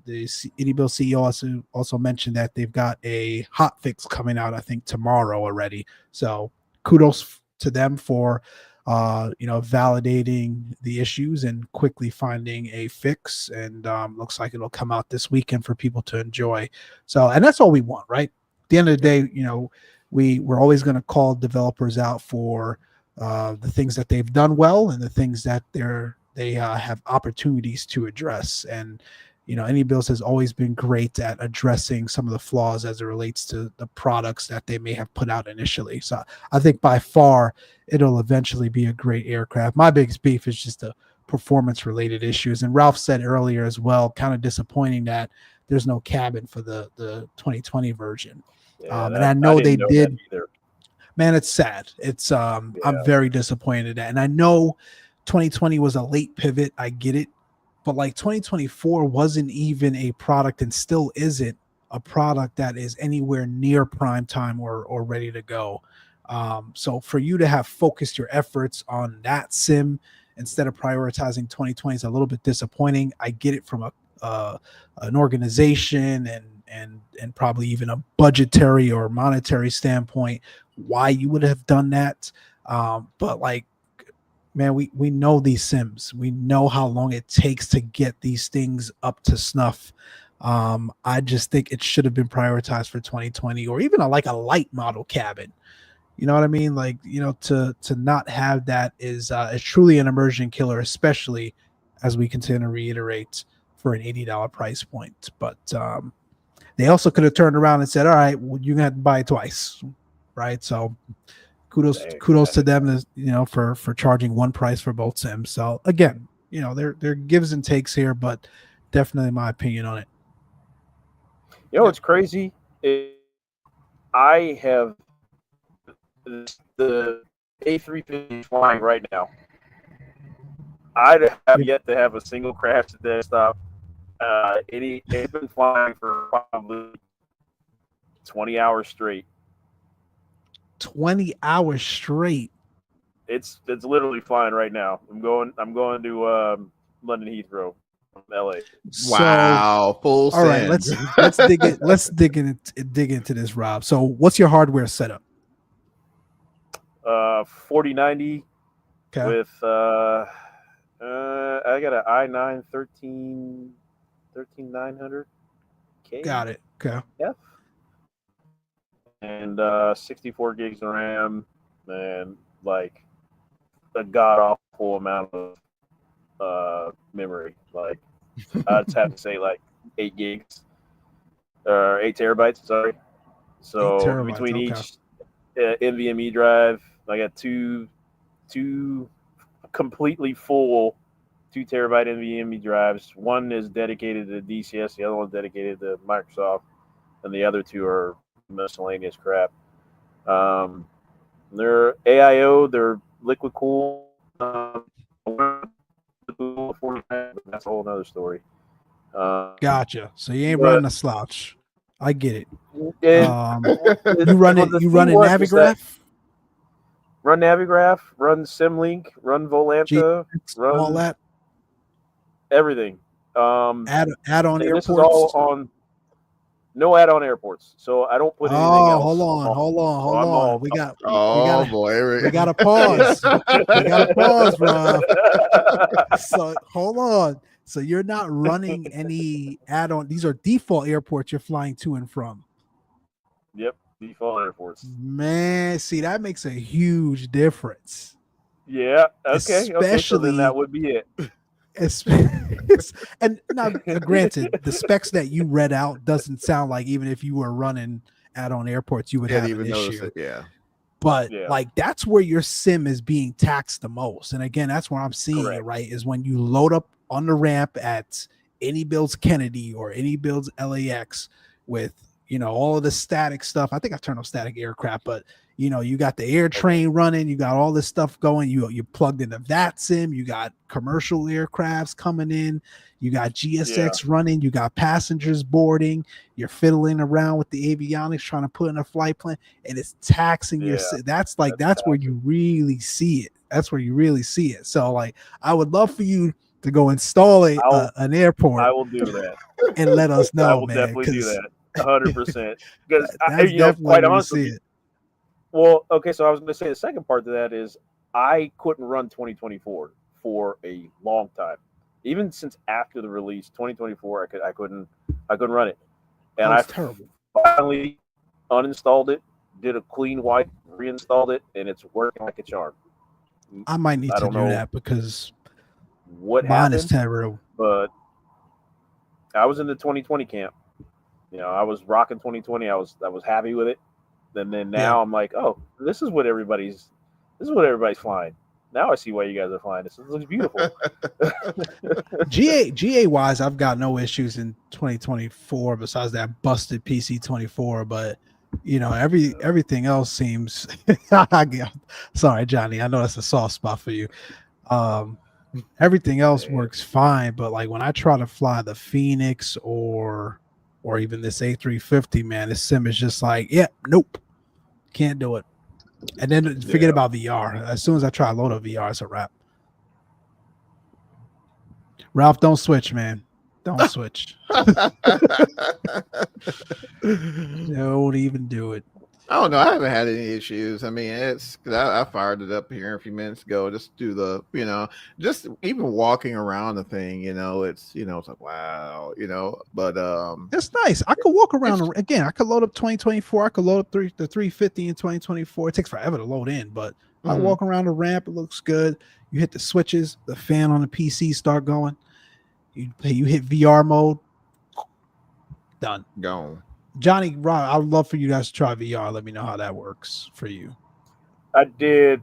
The iniBuilds CEO also mentioned that they've got a hot fix coming out, I think, tomorrow already. So kudos to them for validating the issues and quickly finding a fix. And looks like it'll come out this weekend for people to enjoy. So, and that's all we want, right? At the end of the day, we're always going to call developers out for the things that they've done well and the things that they have opportunities to address. And iniBuilds has always been great at addressing some of the flaws as it relates to the products that they may have put out initially. So I think by far it'll eventually be a great aircraft. My biggest beef is just the performance related issues. And Ralph said earlier as well, kind of disappointing that there's no cabin for the 2020 version. Yeah, and I know they did. Man, it's sad. It's I'm very disappointed in that. And I know 2020 was a late pivot. I get it. But like 2024 wasn't even a product and still isn't a product that is anywhere near prime time or ready to go. So for you to have focused your efforts on that sim instead of prioritizing 2020 is a little bit disappointing. I get it from an organization and probably even a budgetary or monetary standpoint why you would have done that. But like, man, we know these sims. We know how long it takes to get these things up to snuff. I just think it should have been prioritized for 2020 or even like a light model cabin. You know what I mean? Like, to not have that is truly an immersion killer, especially as we continue to reiterate for an $80 price point. But they also could have turned around and said, all right, well, you're gonna have to buy it twice, right? So kudos to them, for charging one price for both sims. So again, there gives and takes here, but definitely my opinion on it. It's crazy. I have the A350 flying right now. I have yet to have a single crash at desktop. It's been flying for probably 20 hours straight. 20 hours straight. It's literally flying right now. I'm going to London Heathrow from LA. Wow, full send. All right, let's dig into this, Rob. So what's your hardware setup? 4090 okay. With I got an i9 13900K. Got it. Okay. F. And 64 gigs of RAM and like a god awful amount of memory. Like I'd have to say like 8 gigs or 8 terabytes. Sorry. So 8 terabytes, between each NVMe drive, I got two completely full 2 terabyte NVMe drives. One is dedicated to DCS, the other one is dedicated to Microsoft, and the other two are miscellaneous crap. They're AIO, they're liquid cool. That's a whole other story. Gotcha. So you ain't running a slouch. I get it. You run Navigraph? Run Navigraph, run SimLink, run Volanta, run all that. Everything. Add-on airports. This is all on. No add-on airports, so I don't put anything else. Hold on. We got a pause. We got a pause, Rob. So hold on. So you're not running any add-on. These are default airports you're flying to and from. Yep, default airports. Man, see, that makes a huge difference. Yeah. Okay. So then that would be it. And now, granted, the specs that you read out doesn't sound like even if you were running add-on airports, you would have an issue. But like that's where your sim is being taxed the most. And again, that's where I'm seeing it, right? Is when you load up on the ramp at iniBuilds Kennedy or iniBuilds LAX with all of the static stuff. I think I turned on static aircraft, but you got the air train running, you got all this stuff going, you plugged into that sim, you got commercial aircrafts coming in, you got GSX running, you got passengers boarding, you're fiddling around with the avionics trying to put in a flight plan, and it's taxing your that's where you really see it. That's where you really see it. So like I would love for you to go install an airport. I will do that and let us know. I will definitely do that 100% because quite honestly. Well, okay, so I was going to say the second part to that is I couldn't run 2024 for a long time. Even since after the release, 2024, I couldn't run it. And I finally uninstalled it, did a clean wipe, reinstalled it, and it's working like a charm. I might need to do that because mine happened, is terrible. But I was in the 2020 camp. I was rocking 2020. I was happy with it. And then now I'm like, oh, this is what everybody's flying. Now I see why you guys are flying. This looks beautiful. GA wise, I've got no issues in 2024 besides that busted PC 24. But everything else seems. Sorry, Johnny. I know that's a soft spot for you. Everything else works fine, but like when I try to fly the Phoenix or even this A350, man, this sim is just like, yeah, nope, can't do it. And then forget about VR. As soon as I try to load a VR, it's a wrap. Ralph, don't switch, man. Don't switch. Don't even do it. I don't know. I haven't had any issues. I mean, it's because I fired it up here a few minutes ago. Just do the, just even walking around the thing, it's like wow, But it's nice. I could walk around again. I could load up 2024. I could load up the 350 in 2024. It takes forever to load in, but I walk around the ramp. It looks good. You hit the switches. The fan on the PC start going. You hit VR mode. Done. Gone. Johnny, Rob, I'd love for you guys to try VR. Let me know how that works for you. I did.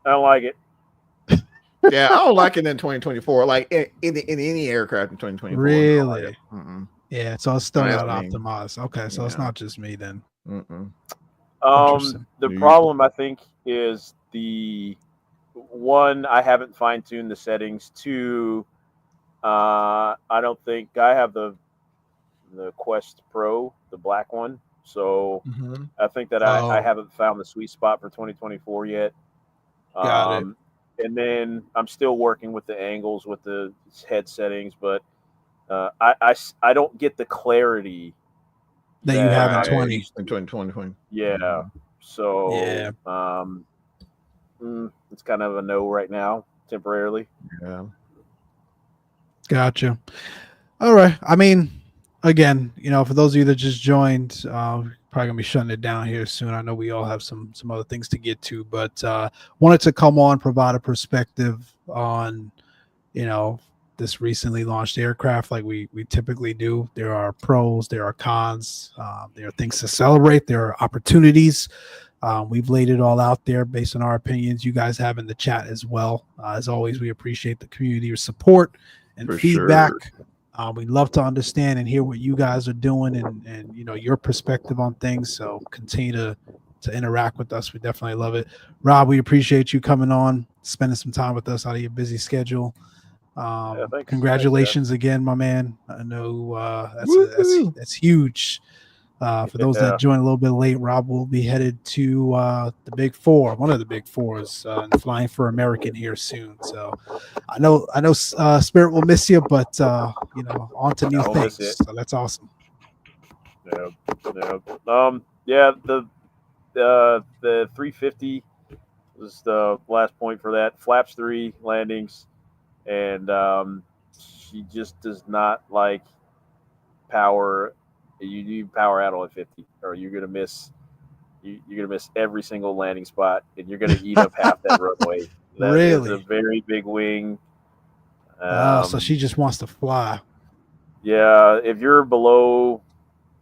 I don't like it. Yeah, I don't like it in 2024. Like in any aircraft in 2024. Really? Yeah, so it's still not optimized. Okay, so it's not just me then. The problem I think is the one, I haven't fine-tuned the settings. Two, I don't think I have the Quest Pro, the black one. So I think that I haven't found the sweet spot for 2024 yet. Got it. And then I'm still working with the angles with the head settings, but I don't get the clarity that you have in 2020. Yeah. So it's kind of a no right now, temporarily. Yeah. Gotcha. All right. I mean, again, for those of you that just joined, probably gonna be shutting it down here soon. I know we all have some other things to get to, but wanted to come on, provide a perspective on, this recently launched aircraft like we typically do. There are pros, there are cons, there are things to celebrate, there are opportunities. We've laid it all out there based on our opinions. You guys have in the chat as well. As always, we appreciate the community support and feedback. Sure. We'd love to understand and hear what you guys are doing and your perspective on things. So continue to interact with us. We definitely love it. Rob, we appreciate you coming on, spending some time with us out of your busy schedule. Congratulations again, my man. I know that's huge. For those that joined a little bit late, Rob will be headed to the Big Four, one of the Big Fours, and flying for American here soon. So I know Spirit will miss you, but on to new things. So that's awesome. The 350 was the last point for that. Flaps 3 landings, and she just does not like power. You need power out on 50, or you're gonna miss. You're gonna miss every single landing spot, and you're gonna eat up half that runway. That is a very big wing. So she just wants to fly. Yeah, if you're below,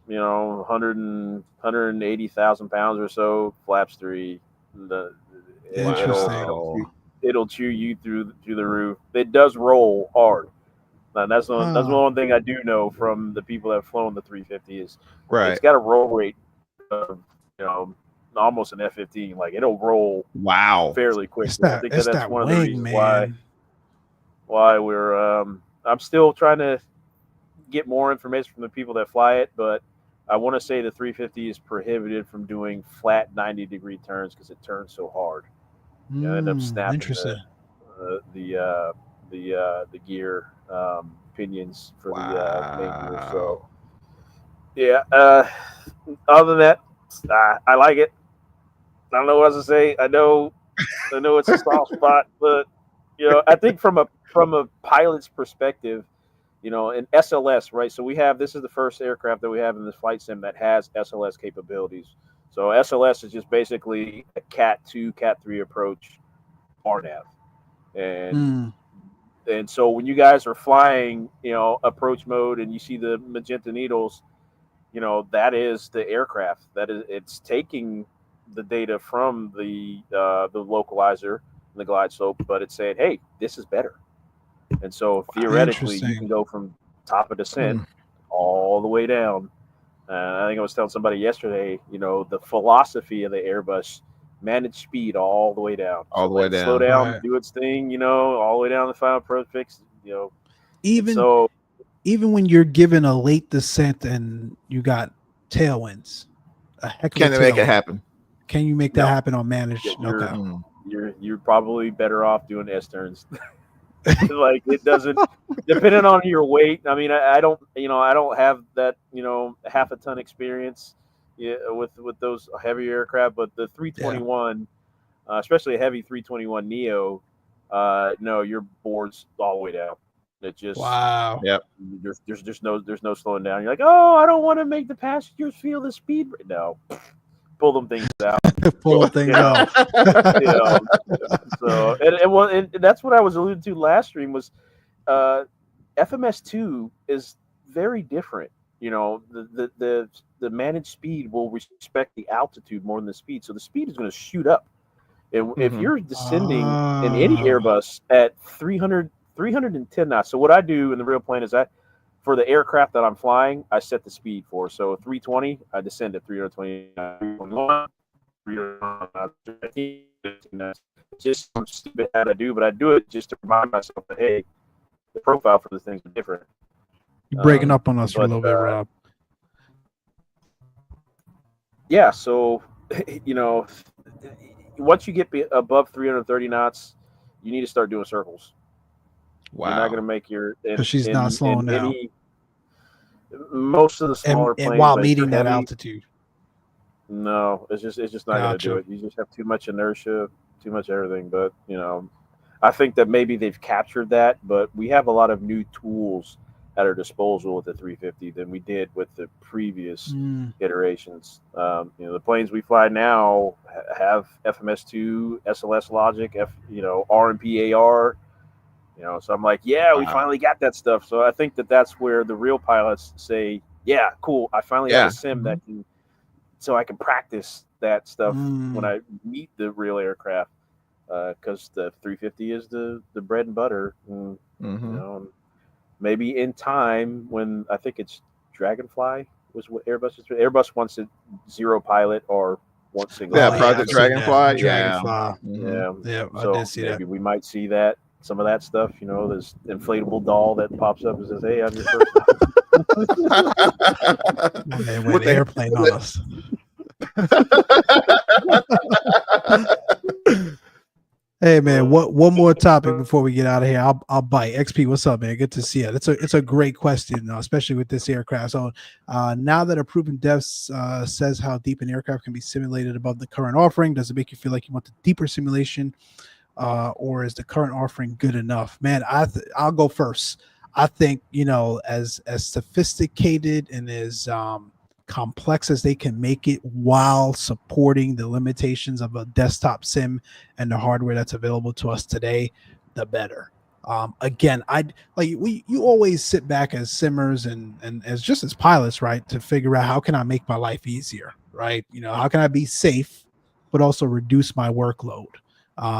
180,000 pounds or so, flaps 3. It'll chew you through the roof. It does roll hard. And that's one thing I do know from the people that have flown the 350 is it's got a roll rate of almost an F-15. Like it'll roll fairly quick. I think that's one of the reasons why we're I'm still trying to get more information from the people that fly it, but I want to say the 350 is prohibited from doing flat 90-degree turns because it turns so hard. You end up snapping the gear pinions for the main gear. So other than that, I like it. I don't know what else to say. I know it's a soft spot, but I think from a pilot's perspective, in SLS, right? So this is the first aircraft that we have in this flight sim that has SLS capabilities. So SLS is just basically a Cat 2, Cat 3 approach RNAV. And so when you guys are flying, approach mode and you see the magenta needles, that is the aircraft. It's taking the data from the localizer, the glide slope, but it's saying, hey, this is better. And so theoretically you can go from top of descent all the way down I think I was telling somebody yesterday, the philosophy of the Airbus, manage speed all the way down. All the way let it down. slow down, Right. do its thing, all the way down to the final perfect. And Even so even when you're given a late descent and you got tailwinds, a heck of Can a they make it tailwind. happen? Can you make that No. happen on managed? you're Okay. you're probably better off doing S turns. Like it doesn't, depending on your weight. I mean, I don't have that half a ton experience, with those heavy aircraft, but the 321, especially a heavy 321 Neo, no, your board's all the way down. It just Wow. Yep. there's no slowing down. You're like, oh, I don't want to make the passengers feel the speed. No, pull them things out. Pull things out. So and that's what I was alluding to last stream was, FMS2 is very different. The managed speed will respect the altitude more than the speed, so the speed is going to shoot up. And if you're descending in any Airbus at 310 knots, so what I do in the real plane is for the aircraft that I'm flying, I set the speed for. So 320, I descend at 320. 321, just some stupid that I do, but I do it just to remind myself that, hey, the profile for the things are different. You're breaking up on us for a little bit, Rob. Yeah, so once you get above 330 knots, you need to start doing circles. Wow. You're not going to make your because she's not slowing down. Most of the smaller planes, while meeting that altitude. No, it's just not going to do it. You just have too much inertia, too much everything. But I think that maybe they've captured that, but we have a lot of new tools at our disposal with the 350 than we did with the previous iterations. The planes we fly now have FMS2, SLS logic, RMPAR. So I'm like, yeah, we finally got that stuff. So I think that's where the real pilots say, yeah, cool. I finally have a sim that can, so I can practice that stuff when I meet the real aircraft. Because the 350 is the bread and butter. Maybe in time when I think it's Dragonfly was what Airbus wants it zero pilot or one single. Yeah, Project Dragonfly. Dragonfly. Yeah. So I did see maybe we might see that. Some of that stuff, this inflatable doll that pops up and says, "Hey, I'm your first." They went airplane on us. Hey man, one more topic before we get out of here. I'll bite. XP, what's up, man? Good to see you. It's a great question, especially with this aircraft. So now that a proven dev says how deep an aircraft can be simulated above the current offering, does it make you feel like you want the deeper simulation, or is the current offering good enough? Man, I'll go first. I think as sophisticated and as complex as they can make it while supporting the limitations of a desktop sim and the hardware that's available to us today, the better. Again, you always sit back as simmers and as pilots, right, to figure out how can I make my life easier, right? How can I be safe but also reduce my workload,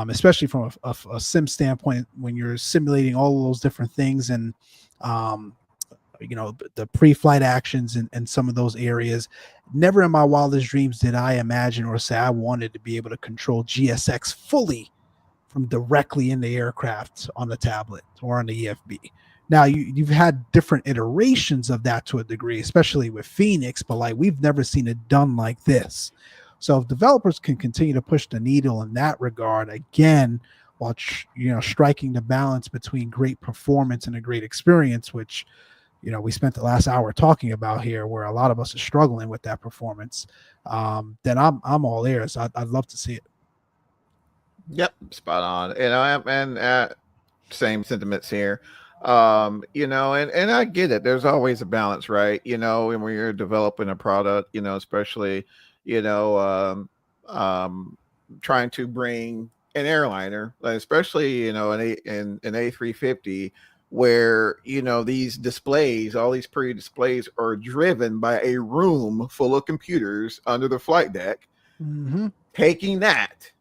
especially from a sim standpoint when you're simulating all of those different things and the pre-flight actions and some of those areas. Never in my wildest dreams did I imagine or say I wanted to be able to control GSX fully from directly in the aircraft on the tablet or on the EFB. Now you've had different iterations of that to a degree, especially with Phoenix, but we've never seen it done like this. So if developers can continue to push the needle in that regard, again, while striking the balance between great performance and a great experience, which we spent the last hour talking about here, where a lot of us are struggling with that performance, then I'm all ears. I'd love to see it. Yep, spot on. And same sentiments here. And I get it. There's always a balance, right? And when you're developing a product, especially, trying to bring an airliner, especially, an A350, where these displays, all these pretty displays, are driven by a room full of computers under the flight deck. Taking that,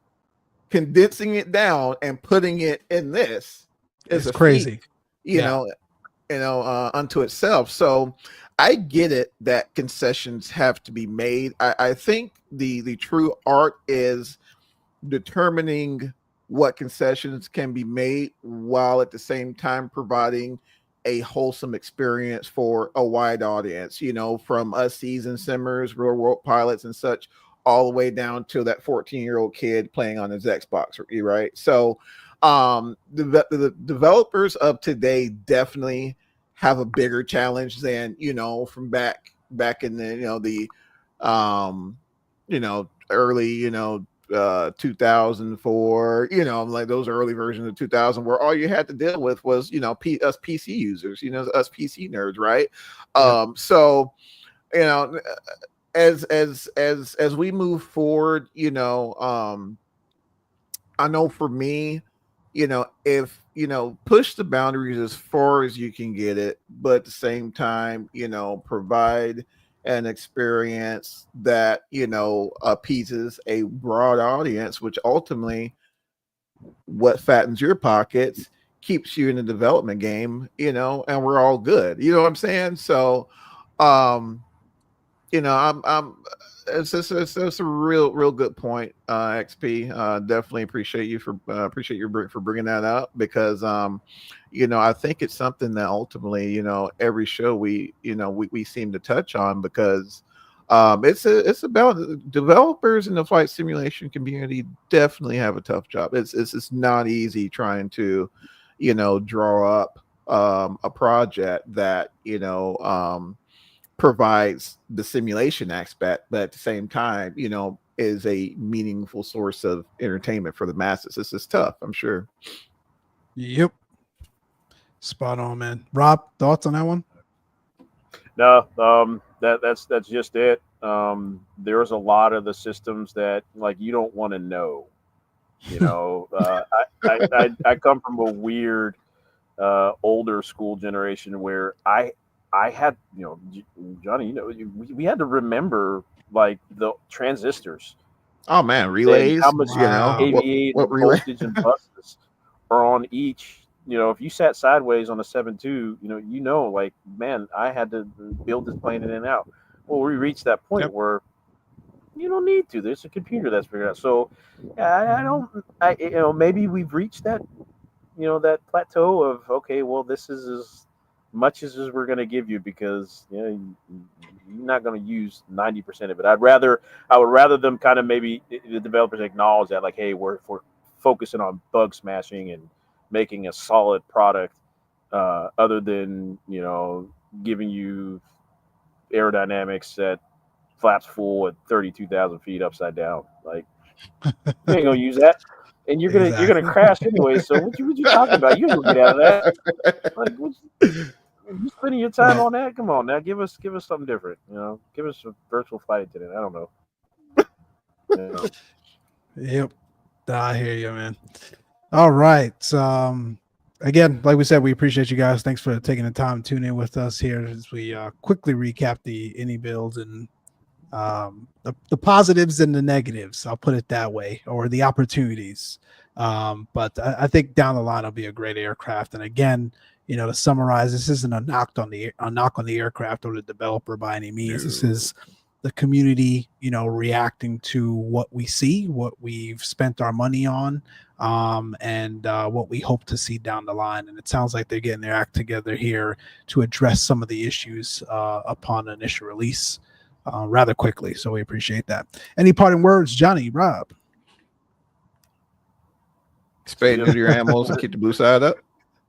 condensing it down, and putting it in this is crazy, feat, unto itself. So I get it that concessions have to be made. I think the true art is determining what concessions can be made while at the same time providing a wholesome experience for a wide audience, from us seasoned simmers, real world pilots and such, all the way down to that 14-year-old kid playing on his Xbox, right? So the developers of today definitely have a bigger challenge than, from back in the early 2004, like those early versions of 2000, where all you had to deal with was us PC users, us PC nerds, right? So as we move forward, I know for me, if push the boundaries as far as you can get it, but at the same time, provide an experience that appeases a broad audience, which ultimately what fattens your pockets, keeps you in the development game, and we're all good. You know what I'm saying? So I'm it's a real good point, XP. Definitely appreciate you for bringing that up, because I think it's something that ultimately, every show we seem to touch on, because it's about developers in the flight simulation community definitely have a tough job. It's not easy trying to draw up a project that provides the simulation aspect, but at the same time, is a meaningful source of entertainment for the masses. This is tough, I'm sure. Yep. Spot on, man. Rob, thoughts on that one? No, that's just it. There's a lot of the systems that you don't want to know. I come from a weird older school generation where I had, Johnny, we had to remember the transistors. Oh man, relays. How much AVA voltage and buses are on each. If you sat sideways on a 7.2, man, I had to build this plane in and out. Well, we reached that point where you don't need to. There's a computer that's figured out. So maybe we've reached that, that plateau of, okay, well, this is as much as we're going to give you, because you're not going to use 90% of it. I would rather them kind of, maybe the developers acknowledge that, hey, we're focusing on bug smashing and making a solid product, other than giving you aerodynamics that flaps full at 32,000 feet upside down. You ain't gonna use that, and you're gonna crash anyway. So what you talking about? You ain't gonna get out of that. You spending your time on that? Come on now, give us something different. Give us a virtual flight attendant. I don't know. Yep, I hear you, man. All right. Again, like we said, we appreciate you guys. Thanks for taking the time to tune in with us here as we quickly recap the iniBuilds and the positives and the negatives. I'll put it that way, or the opportunities. But I think down the line it'll be a great aircraft. And again, to summarize, this isn't a knock on the aircraft or the developer by any means. This is the community, reacting to what we see, what we've spent our money on, and what we hope to see down the line. And it sounds like they're getting their act together here to address some of the issues upon initial release rather quickly. So we appreciate that. Any parting words, Johnny, Rob? Spade into your animals and keep the blue side up.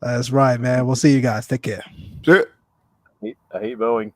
That's right, man. We'll see you guys. Take care. Sure. I hate Boeing.